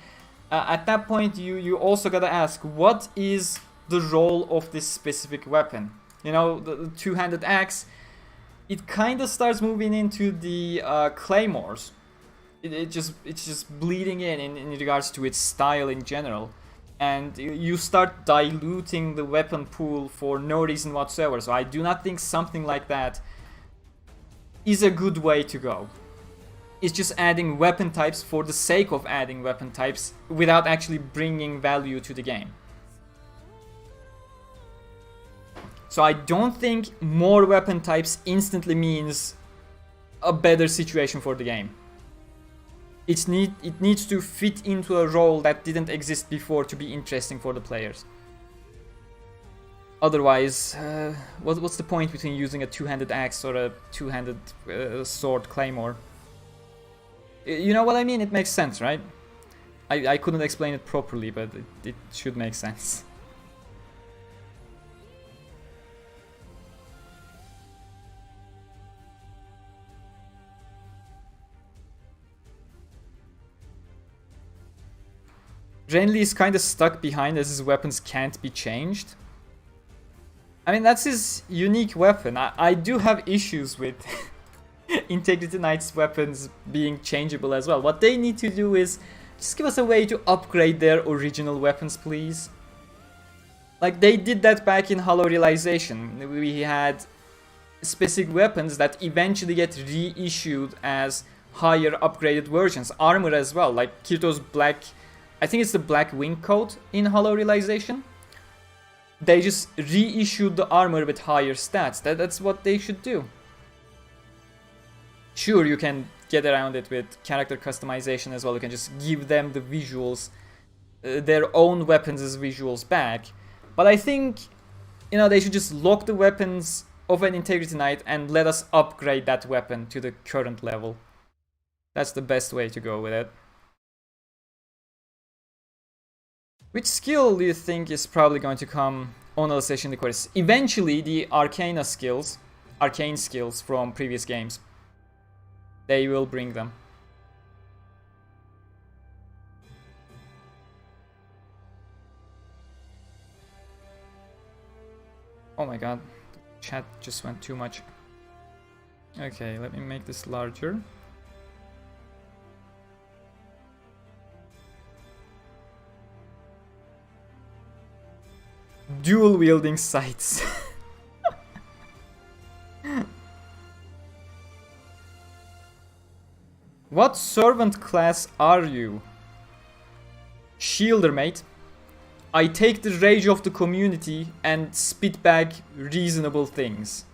A: at that point you also gotta ask, what is the role of this specific weapon? You know, the Two-Handed Axe, it kind of starts moving into the claymores. It's just bleeding in regards to its style in general, and you start diluting the weapon pool for no reason whatsoever. So I do not think something like that is a good way to go. It's just adding weapon types for the sake of adding weapon types without actually bringing value to the game. So I don't think more weapon types instantly means a better situation for the game. It needs to fit into a role that didn't exist before to be interesting for the players. Otherwise, what's the point between using a two-handed axe or a two-handed sword claymore? You know what I mean? It makes sense, right? I couldn't explain it properly, but it should make sense. Renly is kind of stuck behind as his weapons can't be changed. I mean, that's his unique weapon. I do have issues with Integrity Knight's weapons being changeable as well. What they need to do is just give us a way to upgrade their original weapons, please. Like they did that back in Hollow Realization. We had specific weapons that eventually get reissued as higher upgraded versions. Armor as well, like Kirito's black... I think it's the black wing coat in Hollow Realization. They just reissued the armor with higher stats. That's what they should do. Sure, you can get around it with character customization as well. You can just give them the visuals, their own weapons as visuals back. But I think, you know, they should just lock the weapons of an Integrity Knight and let us upgrade that weapon to the current level. That's the best way to go with it. Which skill do you think is probably going to come on Alicization Lycoris? Eventually, the arcane skills from previous games. They will bring them. Oh my god, the chat just went too much. Okay, let me make this larger. Dual wielding sights. What servant class are you? Shielder, mate. I take the rage of the community and spit back reasonable things.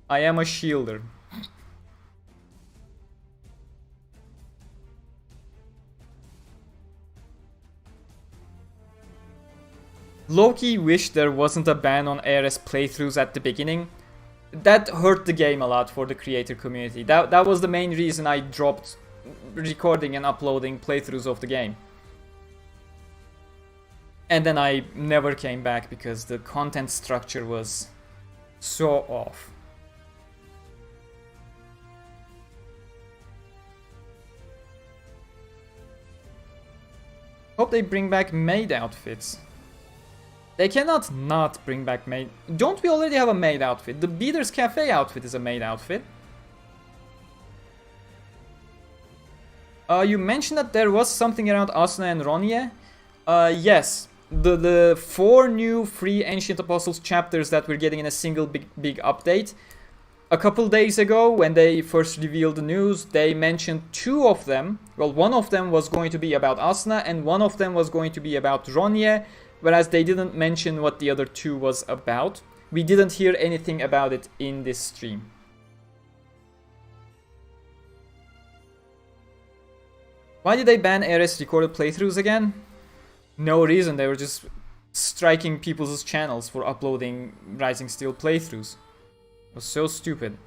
A: I am a shielder. Low-key wish there wasn't a ban on ARS playthroughs at the beginning. That hurt the game a lot for the creator community. That was the main reason I dropped recording and uploading playthroughs of the game. And then I never came back because the content structure was so off. Hope they bring back maid outfits. They cannot not bring back maid. Don't we already have a maid outfit? The Beater's Cafe outfit is a maid outfit. You mentioned that there was something around Asuna and Ronye. Yes. The 4 new free Ancient Apostles chapters that we're getting in a single big update. a couple days ago, when they first revealed the news, they mentioned 2 of them. Well, one of them was going to be about Asuna, and one of them was going to be about Ronye, whereas they didn't mention what the other 2 was about. We didn't hear anything about it in this stream. Why did they ban ARS recorded playthroughs again? No reason, they were just striking people's channels for uploading Rising Steel playthroughs. It was so stupid.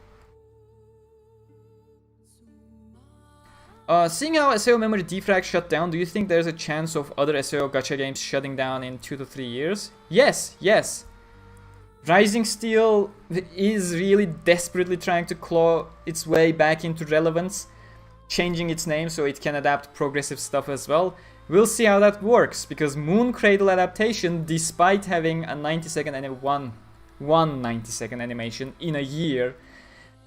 A: Seeing how SAO memory defrag shut down, do you think there's a chance of other SAO gacha games shutting down in 2 to 3 years? Yes, yes. Rising Steel is really desperately trying to claw its way back into relevance, changing its name so it can adapt progressive stuff as well. We'll see how that works, because Moon Cradle adaptation, despite having a 90-second and one 90-second animation in a year,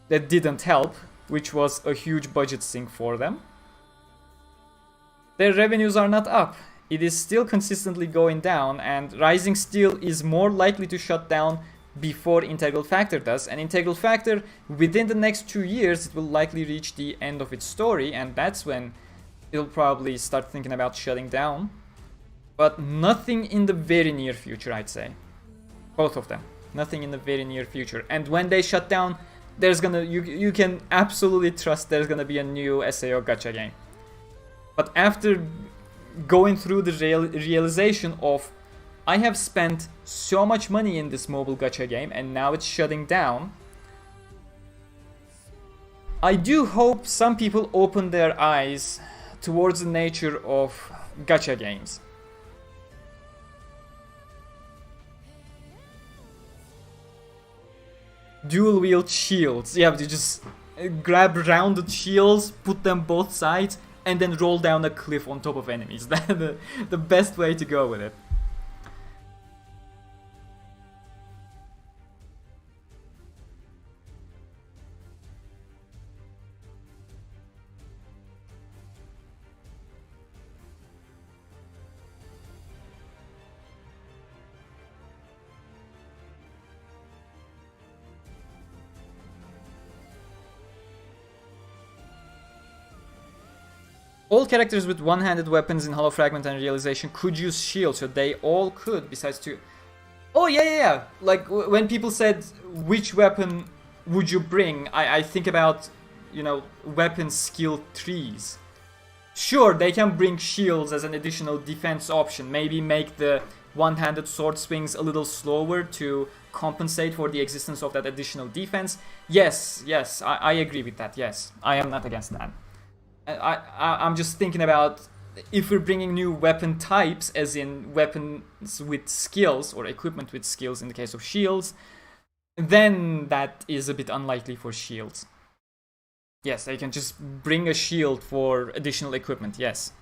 A: that didn't help, which was a huge budget sink for them. Their revenues are not up. It is still consistently going down, and Rising Steel is more likely to shut down before Integral Factor does. And Integral Factor, within the next 2 years, it will likely reach the end of its story, and that's when it'll probably start thinking about shutting down. But nothing in the very near future, I'd say. Both of them. Nothing in the very near future. And when they shut down, there's gonna you can absolutely trust there's gonna be a new SAO gacha game. But after going through the realization of, I have spent so much money in this mobile gacha game and now it's shutting down, I do hope some people open their eyes towards the nature of gacha games. Dual wield shields. Yeah, but you just grab rounded shields, put them both sides, and then roll down a cliff on top of enemies. That's the best way to go with it. All characters with one-handed weapons in Hollow Fragment and Realization could use shields, so they all could, besides 2. Oh, yeah. Like, when people said, which weapon would you bring, I think about, you know, weapon skill trees. Sure, they can bring shields as an additional defense option, maybe make the one-handed sword swings a little slower to compensate for the existence of that additional defense. Yes, I agree with that, yes. I am not against that. I'm just thinking about, if we're bringing new weapon types, as in weapons with skills, or equipment with skills in the case of shields, then that is a bit unlikely for shields. Yes, they can just bring a shield for additional equipment, yes.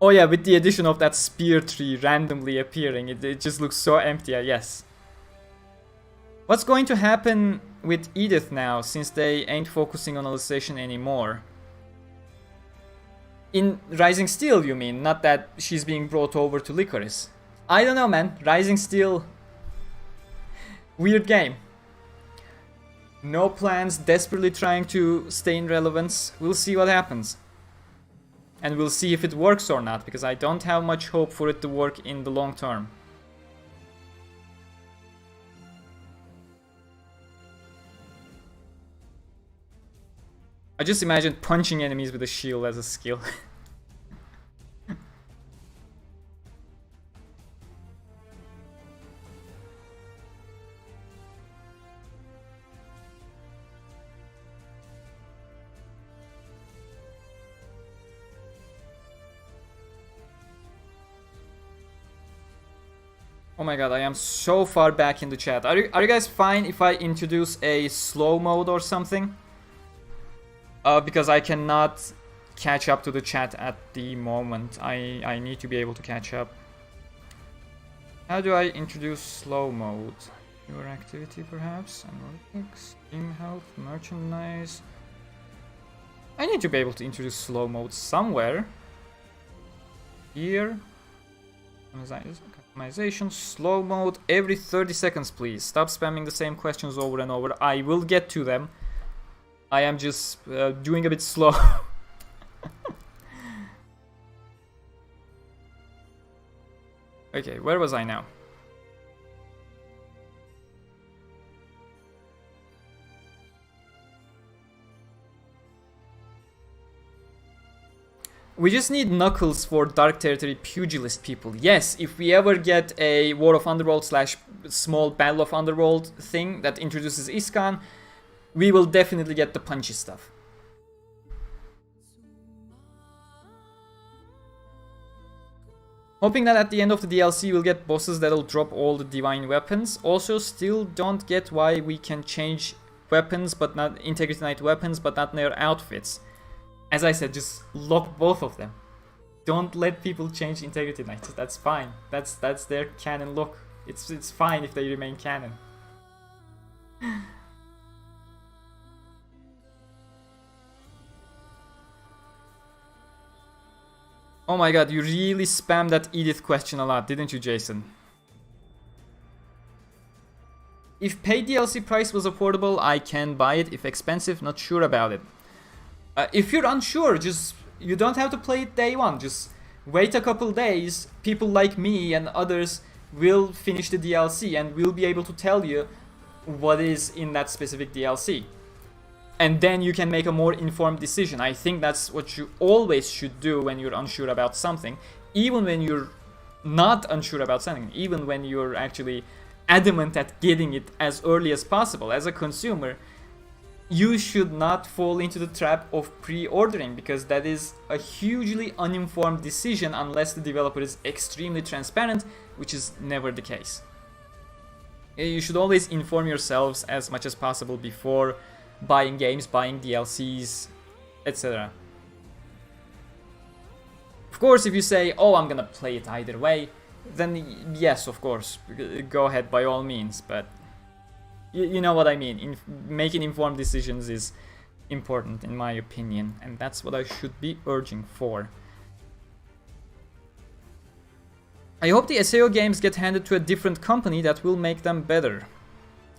A: Oh yeah, with the addition of that spear tree randomly appearing, it just looks so empty, yes. What's going to happen with Edith now, since they ain't focusing on Alicization anymore? In Rising Steel, you mean, not that she's being brought over to Lycoris. I don't know, man. Rising Steel... weird game. No plans, desperately trying to stay in relevance. We'll see what happens. And we'll see if it works or not, because I don't have much hope for it to work in the long term. I just imagine punching enemies with a shield as a skill. Oh my god, I am so far back in the chat. Are you guys fine if I introduce a slow mode or something? Because I cannot catch up to the chat at the moment. I need to be able to catch up. How do I introduce slow mode? Your activity perhaps? Analytics, team health, merchandise. I need to be able to introduce slow mode somewhere. here. Customization, slow mode, every 30 seconds please. Stop spamming the same questions over and over. I will get to them. I am just doing a bit slow. Okay, where was I now? We just need Knuckles for Dark Territory Pugilist people. Yes, if we ever get a War of Underworld / small Battle of Underworld thing that introduces Iskan, we will definitely get the punchy stuff. Hoping that at the end of the DLC we'll get bosses that'll drop all the divine weapons. Also, still don't get why we can change weapons but not Integrity Knight weapons but not their outfits. As I said, just lock both of them. Don't let people change Integrity Knight. That's fine. That's their canon look. It's fine if they remain canon. Oh my god, you really spammed that Edith question a lot, didn't you, Jason? If paid DLC price was affordable, I can buy it. If expensive, not sure about it. If you're unsure, you don't have to play it day one. Just wait a couple days. People like me and others will finish the DLC and will be able to tell you what is in that specific DLC. And then you can make a more informed decision. I think that's what you always should do when you're unsure about something. Even when you're not unsure about something. Even when you're actually adamant at getting it as early as possible. As a consumer, you should not fall into the trap of pre-ordering, because that is a hugely uninformed decision unless the developer is extremely transparent, which is never the case. You should always inform yourselves as much as possible before buying games, buying DLCs, etc. Of course, if you say, oh, I'm gonna play it either way, then yes, of course, go ahead by all means, but you know what I mean. Making informed decisions is important in my opinion, and that's what I should be urging for. I hope the SAO games get handed to a different company that will make them better.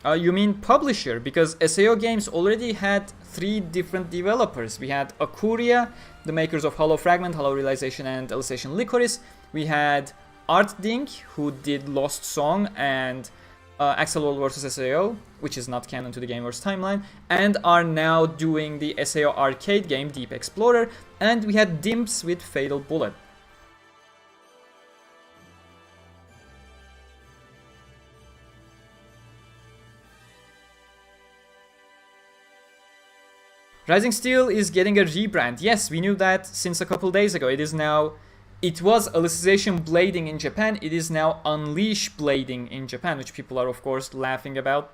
A: You mean publisher, because SAO games already had 3 different developers. We had Aquria, the makers of Hollow Fragment, Hollow Realization and Alicization Lycoris. We had Art Dink, who did Lost Song and Axel World vs SAO, which is not canon to the Gameverse timeline, and are now doing the SAO arcade game Deep Explorer. And we had Dimps with Fatal Bullet. Rising Steel is getting a rebrand. Yes, we knew that since a couple days ago. It was Alicization Blading in Japan. It is now Unleash Blading in Japan, which people are of course laughing about.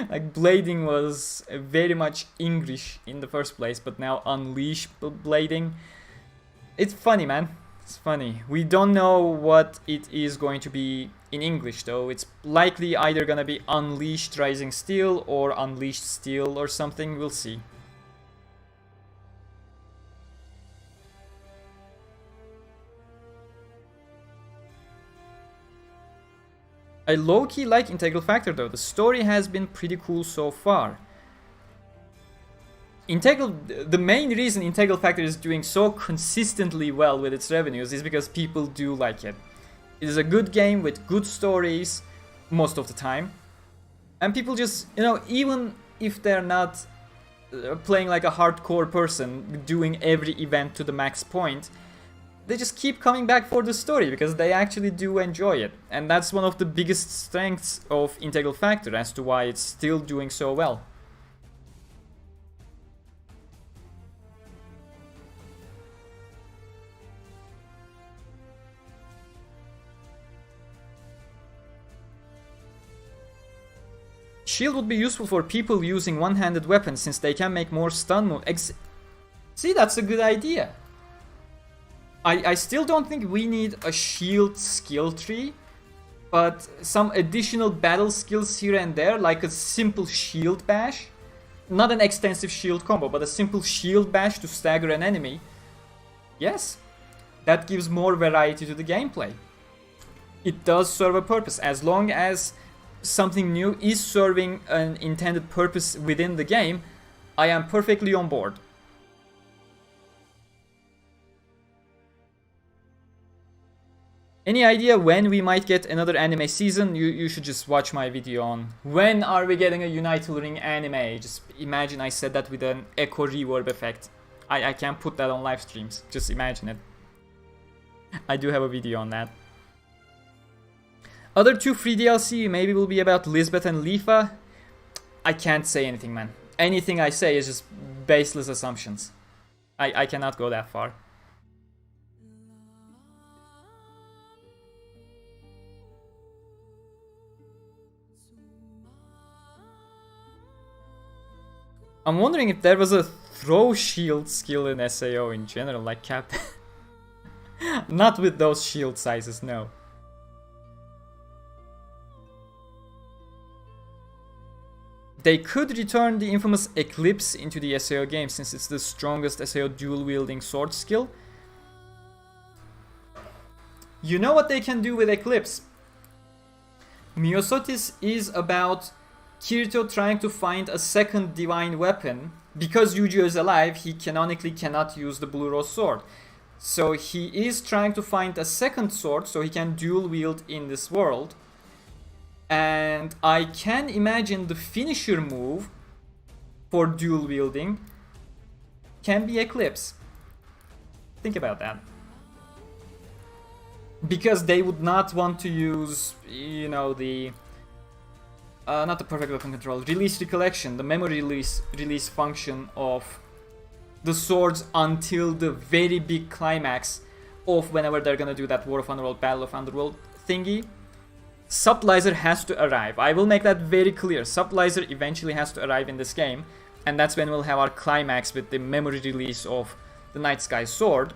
A: Like, Blading was very much English in the first place, but now Unleash Blading. It's funny, man. It's funny. We don't know what it is going to be in English, though. It's likely either gonna be Unleashed Rising Steel or Unleashed Steel or something. We'll see. I low-key like Integral Factor, though. The story has been pretty cool so far. The main reason Integral Factor is doing so consistently well with its revenues is because people do like it. It is a good game with good stories most of the time. And people just, even if they're not playing like a hardcore person, doing every event to the max point, they just keep coming back for the story because they actually do enjoy it. And that's one of the biggest strengths of Integral Factor as to why it's still doing so well. Shield would be useful for people using one-handed weapons since they can make more stun moves. See, that's a good idea. I still don't think we need a shield skill tree, but some additional battle skills here and there, like a simple shield bash. Not an extensive shield combo, but a simple shield bash to stagger an enemy. Yes. That gives more variety to the gameplay. It does serve a purpose. As long as something new is serving an intended purpose within the game, I am perfectly on board. Any idea when we might get another anime season? You should just watch my video on when are we getting a United Ring anime. Just imagine I said that with an echo reverb effect. I can't put that on live streams. Just imagine it. I do have a video on that. Other two free DLC maybe will be about Lisbeth and Lifa. I can't say anything, man. Anything I say is just baseless assumptions. I cannot go that far. I'm wondering if there was a throw shield skill in SAO in general, like Captain. Not with those shield sizes, no. They could return the infamous Eclipse into the SAO game since it's the strongest SAO dual-wielding sword skill. You know what they can do with Eclipse? Myosotis is about Kirito trying to find a second divine weapon. Because Eugeo is alive, he canonically cannot use the Blue Rose sword. So he is trying to find a second sword so he can dual wield in this world. And I can imagine the finisher move for dual wielding can be Eclipse. Think about that. Because they would not want to use, you know, the not the perfect weapon control, release recollection, the memory release function of the swords until the very big climax of whenever they're gonna do that War of Underworld, Battle of Underworld thingy. Supplizer has to arrive. I will make that very clear. Supplizer eventually has to arrive in this game, and that's when we'll have our climax with the memory release of the Night Sky sword.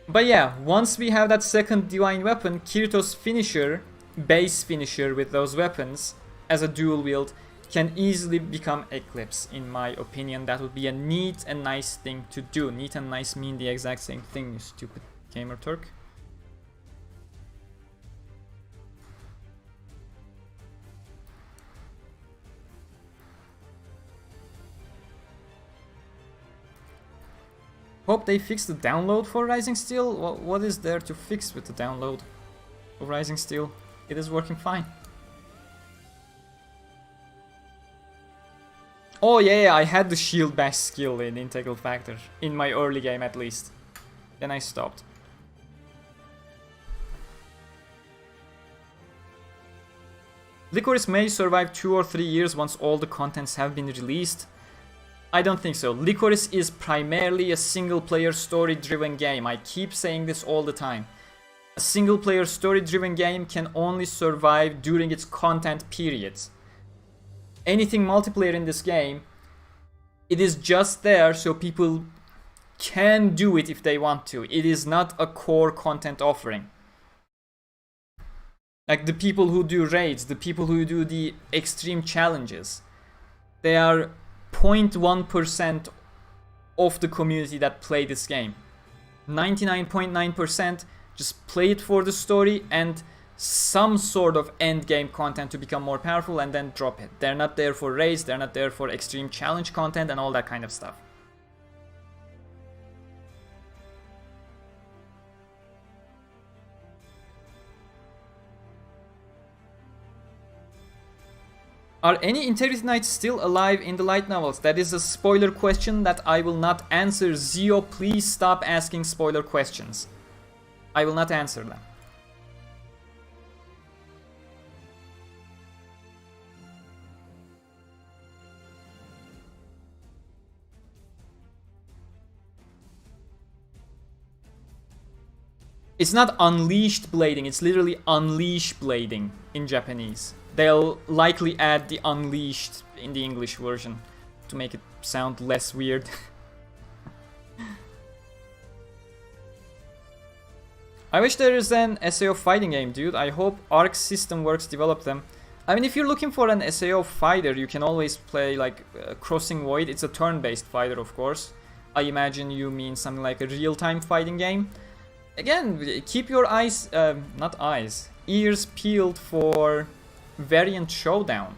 A: But yeah, once we have that second divine weapon, Kirito's finisher, base finisher with those weapons as a dual wield, can easily become Eclipse. In my opinion, that would be a neat and nice thing to do. Neat and nice mean the exact same thing, you stupid Gamerturk. Hope they fix the download for Rising Steel. What is there to fix with the download of Rising Steel? It is working fine. Oh yeah, I had the shield bash skill in Integral Factor, in my early game at least. Then I stopped. Lycoris may survive 2 or 3 years once all the contents have been released. I don't think so. Lycoris is primarily a single-player story-driven game. I keep saying this all the time. A single-player story-driven game can only survive during its content periods. Anything multiplayer in this game, it is just there so people can do it if they want to. It is not a core content offering. Like the people who do raids, the people who do the extreme challenges, they are 0.1% of the community that play this game. 99.9% just play it for the story and some sort of end game content to become more powerful and then drop it. They're not there for raids, they're not there for extreme challenge content and all that kind of stuff. Are any Integrity Knights still alive in the light novels? That is a spoiler question that I will not answer. Zio, please stop asking spoiler questions. I will not answer them. It's not unleashed blading, it's literally unleash blading in Japanese. They'll likely add the unleashed in the English version to make it sound less weird. I wish there is an SAO fighting game, dude. I hope Arc System Works develop them. I mean, if you're looking for an SAO fighter, you can always play like Crossing Void. It's a turn-based fighter, of course. I imagine you mean something like a real-time fighting game. Again, keep your eyes, not eyes, ears peeled for Variant Showdown,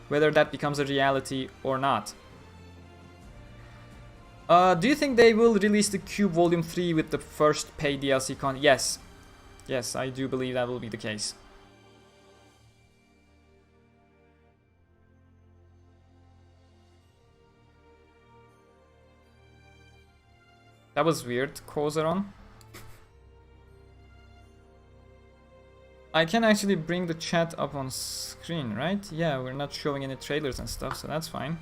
A: whether that becomes a reality or not. Do you think they will release the Cube Volume 3 with the first paid DLC con? Yes. Yes, I do believe that will be the case. That was weird, Kozaron. I can actually bring the chat up on screen, right? Yeah, we're not showing any trailers and stuff, so that's fine.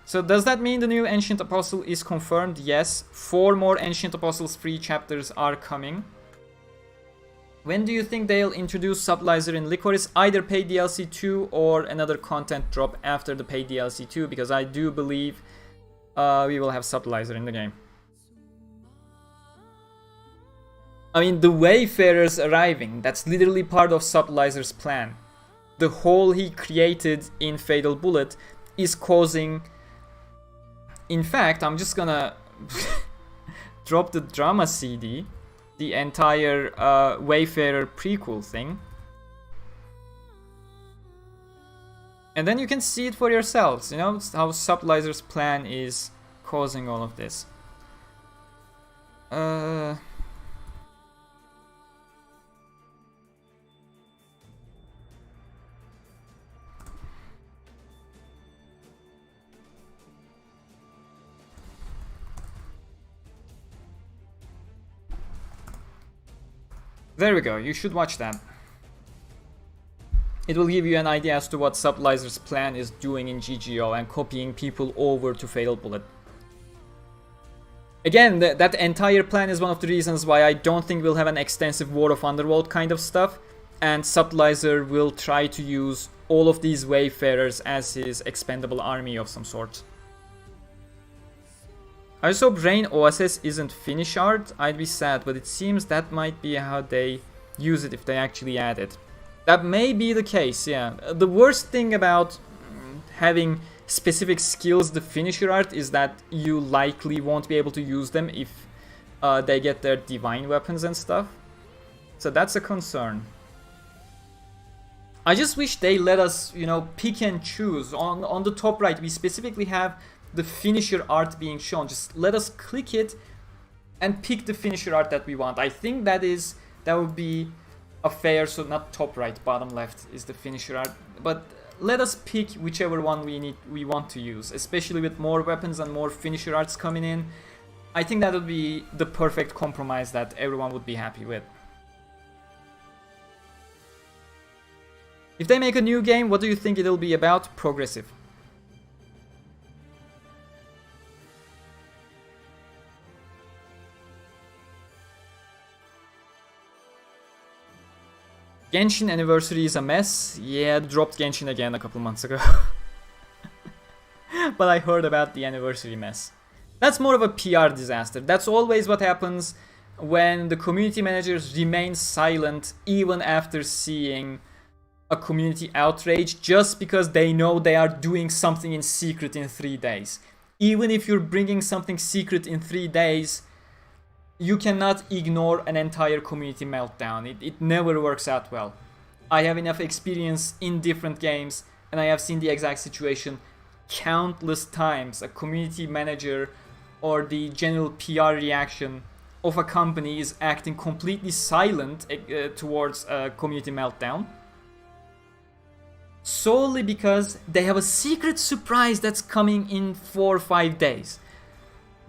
A: So does that mean the new Ancient Apostle is confirmed? Yes. 4 more Ancient Apostles free chapters are coming. When do you think they'll introduce Sublizer in Lycoris? Either paid DLC 2 or another content drop after the paid DLC 2, because I do believe we will have Sublizer in the game. I mean, the Wayfarers arriving, that's literally part of Sublizer's plan. The hole he created in Fatal Bullet is causing... In fact, I'm just gonna drop the drama CD, the entire Wayfarer prequel thing. And then you can see it for yourselves, you know, how Sublizer's plan is causing all of this. There we go, you should watch that. It will give you an idea as to what Sublizer's plan is doing in GGO and copying people over to Fatal Bullet. Again, that entire plan is one of the reasons why I don't think we'll have an extensive War of Underworld kind of stuff, and Sublizer will try to use all of these Wayfarers as his expendable army of some sort. I just hope Rain OSS isn't finish art. I'd be sad, but it seems that might be how they use it if they actually add it. That may be the case, yeah. The worst thing about having specific skills, the finisher art, is that you likely won't be able to use them if they get their divine weapons and stuff. So that's a concern. I just wish they let us, you know, pick and choose. On the top right, we specifically have the finisher art being shown. Just let us click it and pick the finisher art that we want. I think that would be a fair, so not top right, bottom left is the finisher art, but let us pick whichever one we want to use, especially with more weapons and more finisher arts coming in. I think that would be the perfect compromise that everyone would be happy with. If they make a new game, what do you think it'll be about? Progressive. Genshin anniversary is a mess. Yeah, dropped Genshin again a couple months ago. But I heard about the anniversary mess. That's more of a PR disaster. That's always what happens when the community managers remain silent even after seeing a community outrage, just because they know they are doing something in secret in 3 days. Even if you're bringing something secret in 3 days, you cannot ignore an entire community meltdown. It never works out well. I have enough experience in different games, and I have seen the exact situation countless times. A community manager or the general PR reaction of a company is acting completely silent towards a community meltdown, solely because they have a secret surprise that's coming in 4 or 5 days.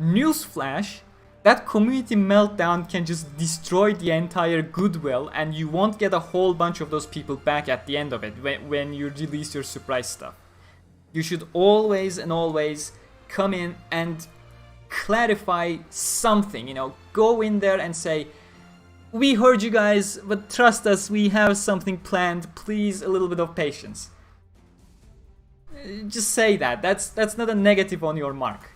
A: Newsflash, that community meltdown can just destroy the entire goodwill, and you won't get a whole bunch of those people back at the end of it when you release your surprise stuff. You should always and always come in and clarify something, you know, go in there and say, we heard you guys, but trust us, we have something planned, please a little bit of patience. Just say that. That's not a negative on your mark.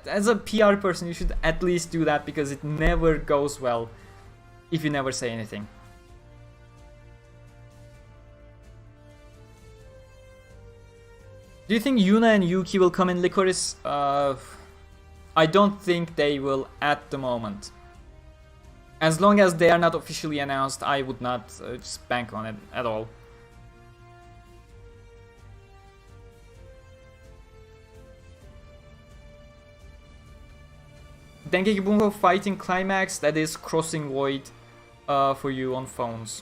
A: As a PR person, you should at least do that, because it never goes well if you never say anything. Do you think Yuna and Yuki will come in Lycoris? I don't think they will at the moment. As long as they are not officially announced, I would not just bank on it at all. Dengeki Bungo Fighting Climax, that is Crossing Void for you on phones.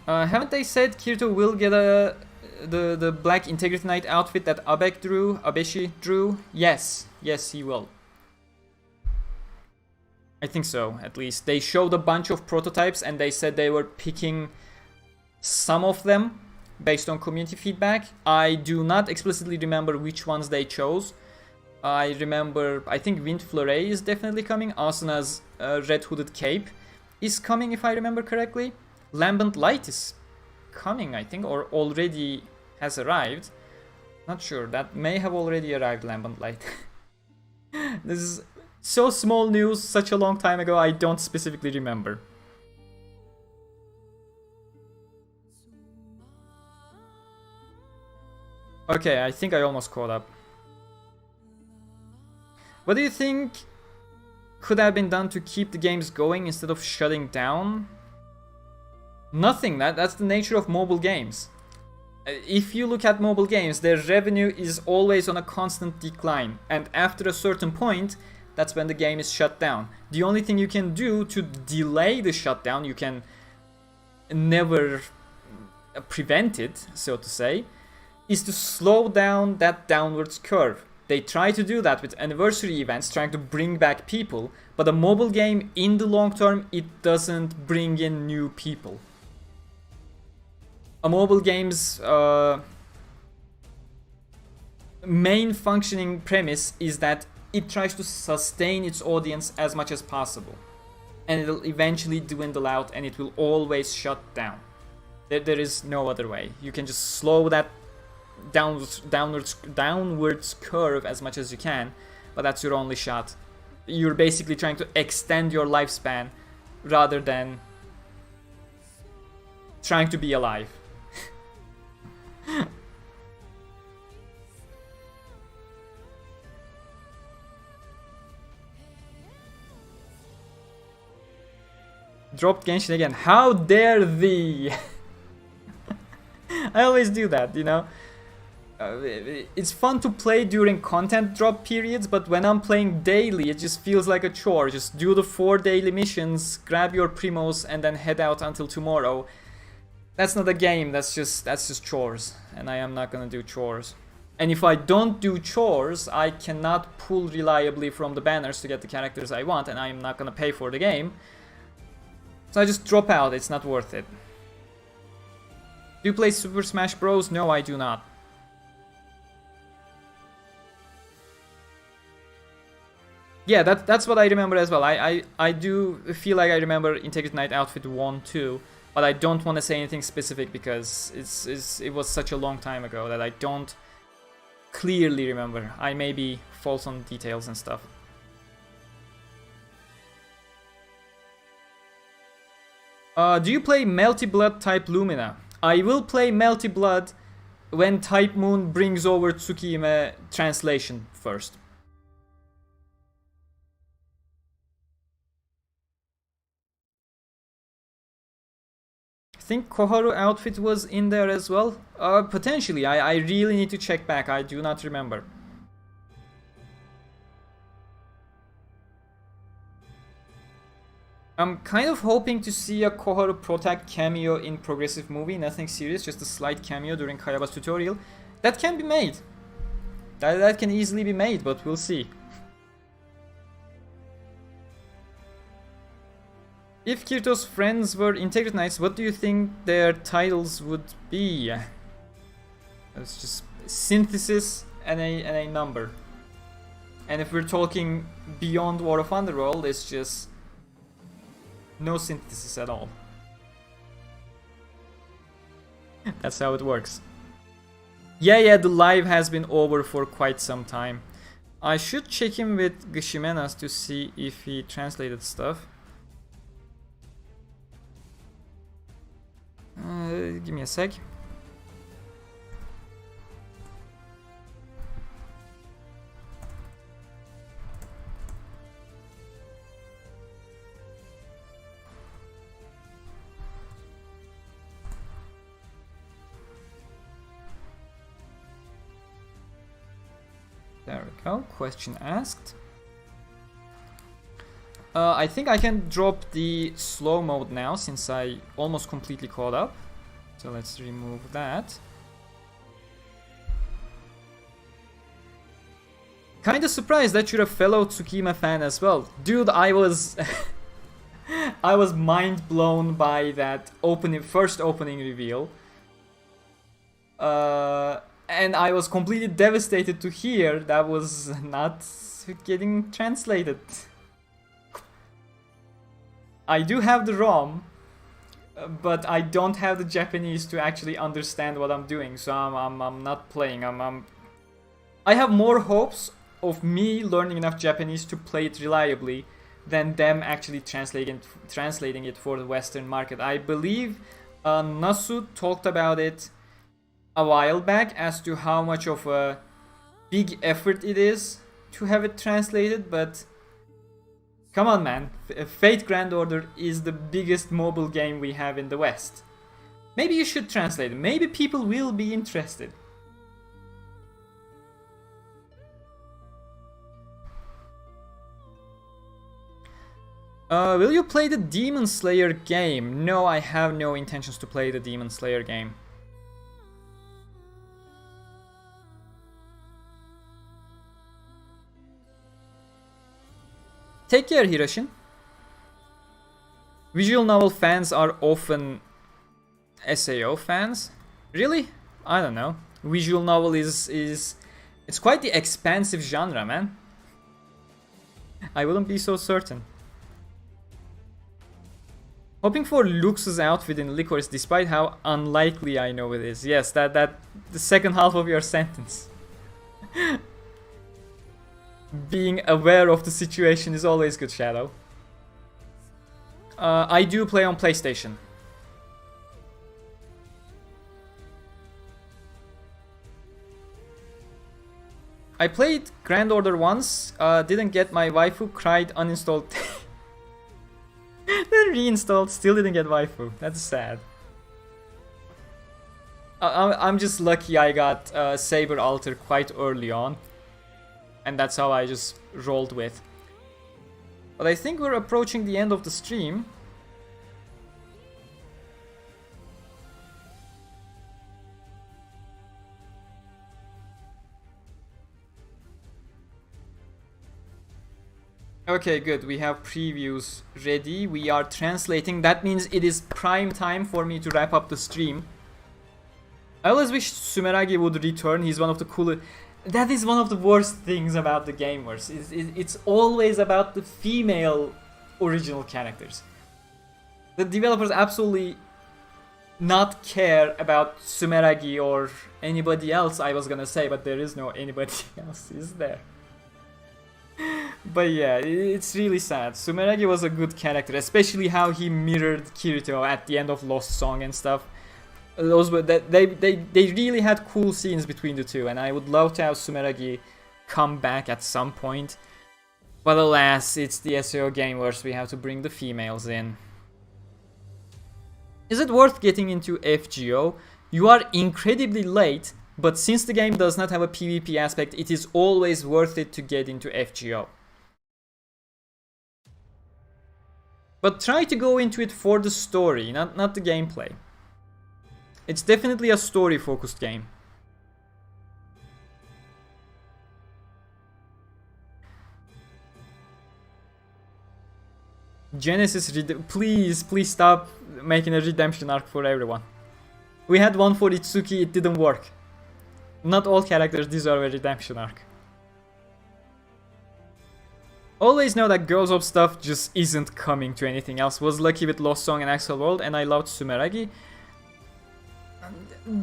A: Haven't they said Kirito will get the black Integrity Knight outfit that Abeshi drew? Yes, he will. I think so, at least. They showed a bunch of prototypes and they said they were picking some of them based on community feedback. I do not explicitly remember which ones they chose. I remember, I think Wind Flurry is definitely coming. Asuna's Red Hooded Cape is coming, if I remember correctly. Lambent Light is coming, I think, or already has arrived. Not sure, that may have already arrived, Lambent Light. This is so small news, such a long time ago, I don't specifically remember. Okay, I think I almost caught up. What do you think could have been done to keep the games going instead of shutting down? Nothing. That's the nature of mobile games. If you look at mobile games, their revenue is always on a constant decline, and after a certain point, that's when the game is shut down. The only thing you can do to delay the shutdown, you can never prevent it, so to say, is to slow down that downwards curve. They try to do that with anniversary events, trying to bring back people, but a mobile game, in the long term, it doesn't bring in new people. A mobile game's main functioning premise is that it tries to sustain its audience as much as possible. And it'll eventually dwindle out and it will always shut down. There is no other way. You can just slow that downwards curve as much as you can, but that's your only shot. You're basically trying to extend your lifespan rather than trying to be alive. Dropped Genshin again. How dare thee! I always do that, you know. It's fun to play during content drop periods, but when I'm playing daily, it just feels like a chore. Just do the 4 daily missions, grab your primos, and then head out until tomorrow. That's not a game, that's just chores, and I am not gonna do chores. And if I don't do chores, I cannot pull reliably from the banners to get the characters I want, and I am not gonna pay for the game. So I just drop out, it's not worth it. Do you play Super Smash Bros? No, I do not. Yeah, that's what I remember as well. I do feel like I remember Integrity Knight outfit 1 too, but I don't want to say anything specific because it was such a long time ago that I don't clearly remember. I may be false on details and stuff. Do you play Melty Blood type Lumina? I will play Melty Blood when Type Moon brings over Tsukihime translation first. I think Koharu outfit was in there as well. Potentially, I really need to check back, I do not remember. I'm kind of hoping to see a Koharu Protag cameo in Progressive Movie, nothing serious, just a slight cameo during Kayaba's tutorial. That can be made. That can easily be made, but we'll see. If Kirito's friends were Integrity Knights, what do you think their titles would be? It's just synthesis and a number. And if we're talking beyond War of Underworld, it's just no synthesis at all. That's how it works. Yeah, the live has been over for quite some time. I should check in with Gishimenas to see if he translated stuff. Give me a sec. There we go. Question asked. I think I can drop the slow mode now since I almost completely caught up. So let's remove that. Kinda surprised that you're a fellow Tsukima fan as well. Dude, I was I was mind blown by that first opening reveal. And I was completely devastated to hear that was not getting translated. I do have the ROM, but I don't have the Japanese to actually understand what I'm doing, so I'm not playing. I have more hopes of me learning enough Japanese to play it reliably than them actually translating it for the Western market. I believe Nasu talked about it a while back as to how much of a big effort it is to have it translated, but come on, man. Fate Grand Order is the biggest mobile game we have in the West. Maybe you should translate it. Maybe people will be interested. Will you play the Demon Slayer game? No, I have no intentions to play the Demon Slayer game. Take care, Hiroshin. Visual novel fans are often SAO fans. Really? I don't know. Visual novel is it's quite the expansive genre, man. I wouldn't be so certain. Hoping for Lux's outfit in Lycoris despite how unlikely I know it is. Yes, that the second half of your sentence. Being aware of the situation is always good, Shadow. I do play on PlayStation. I played Grand Order once, didn't get my waifu, cried, uninstalled. Then reinstalled, still didn't get waifu. That's sad. I'm just lucky I got Saber Alter quite early on. And that's how I just rolled with. But I think we're approaching the end of the stream. Okay, good. We have previews ready. We are translating. That means it is prime time for me to wrap up the stream. I always wish Sumeragi would return. He's one of the coolest... That is one of the worst things about the Gamers. It's always about the female original characters. The developers absolutely not care about Sumeragi or anybody else, I was gonna say, but there is no anybody else, is there? But yeah, it's really sad. Sumeragi was a good character, especially how he mirrored Kirito at the end of Lost Song and stuff. Those were they really had cool scenes between the two, and I would love to have Sumeragi come back at some point. But alas, it's the SAO Gamers, we have to bring the females in. Is it worth getting into FGO? You are incredibly late, but since the game does not have a PvP aspect, it is always worth it to get into FGO. But try to go into it for the story, not the gameplay. It's definitely a story-focused game. Genesis, please stop making a redemption arc for everyone. We had one for Itsuki, it didn't work. Not all characters deserve a redemption arc. Always know that Girls Op stuff just isn't coming to anything else. Was lucky with Lost Song and Axel World, and I loved Sumeragi.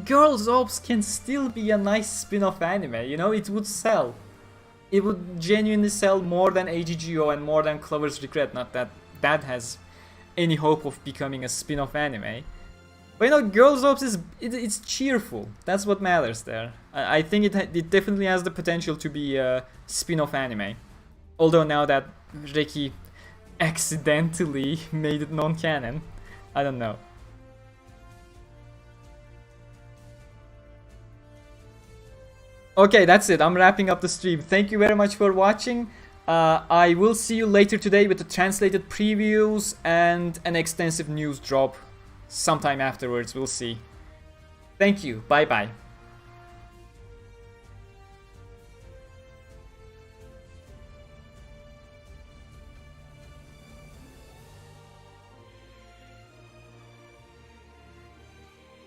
A: Girls Ops can still be a nice spin-off anime, you know, it would sell. It would genuinely sell more than AGGO and more than Clover's Regret, not that that has any hope of becoming a spin-off anime. But you know, Girls Ops it's cheerful, that's what matters there. I think it definitely has the potential to be a spin-off anime. Although now that Reki accidentally made it non-canon, I don't know. Okay, that's it. I'm wrapping up the stream. Thank you very much for watching. I will see you later today with the translated previews and an extensive news drop sometime afterwards. We'll see. Thank you. Bye bye.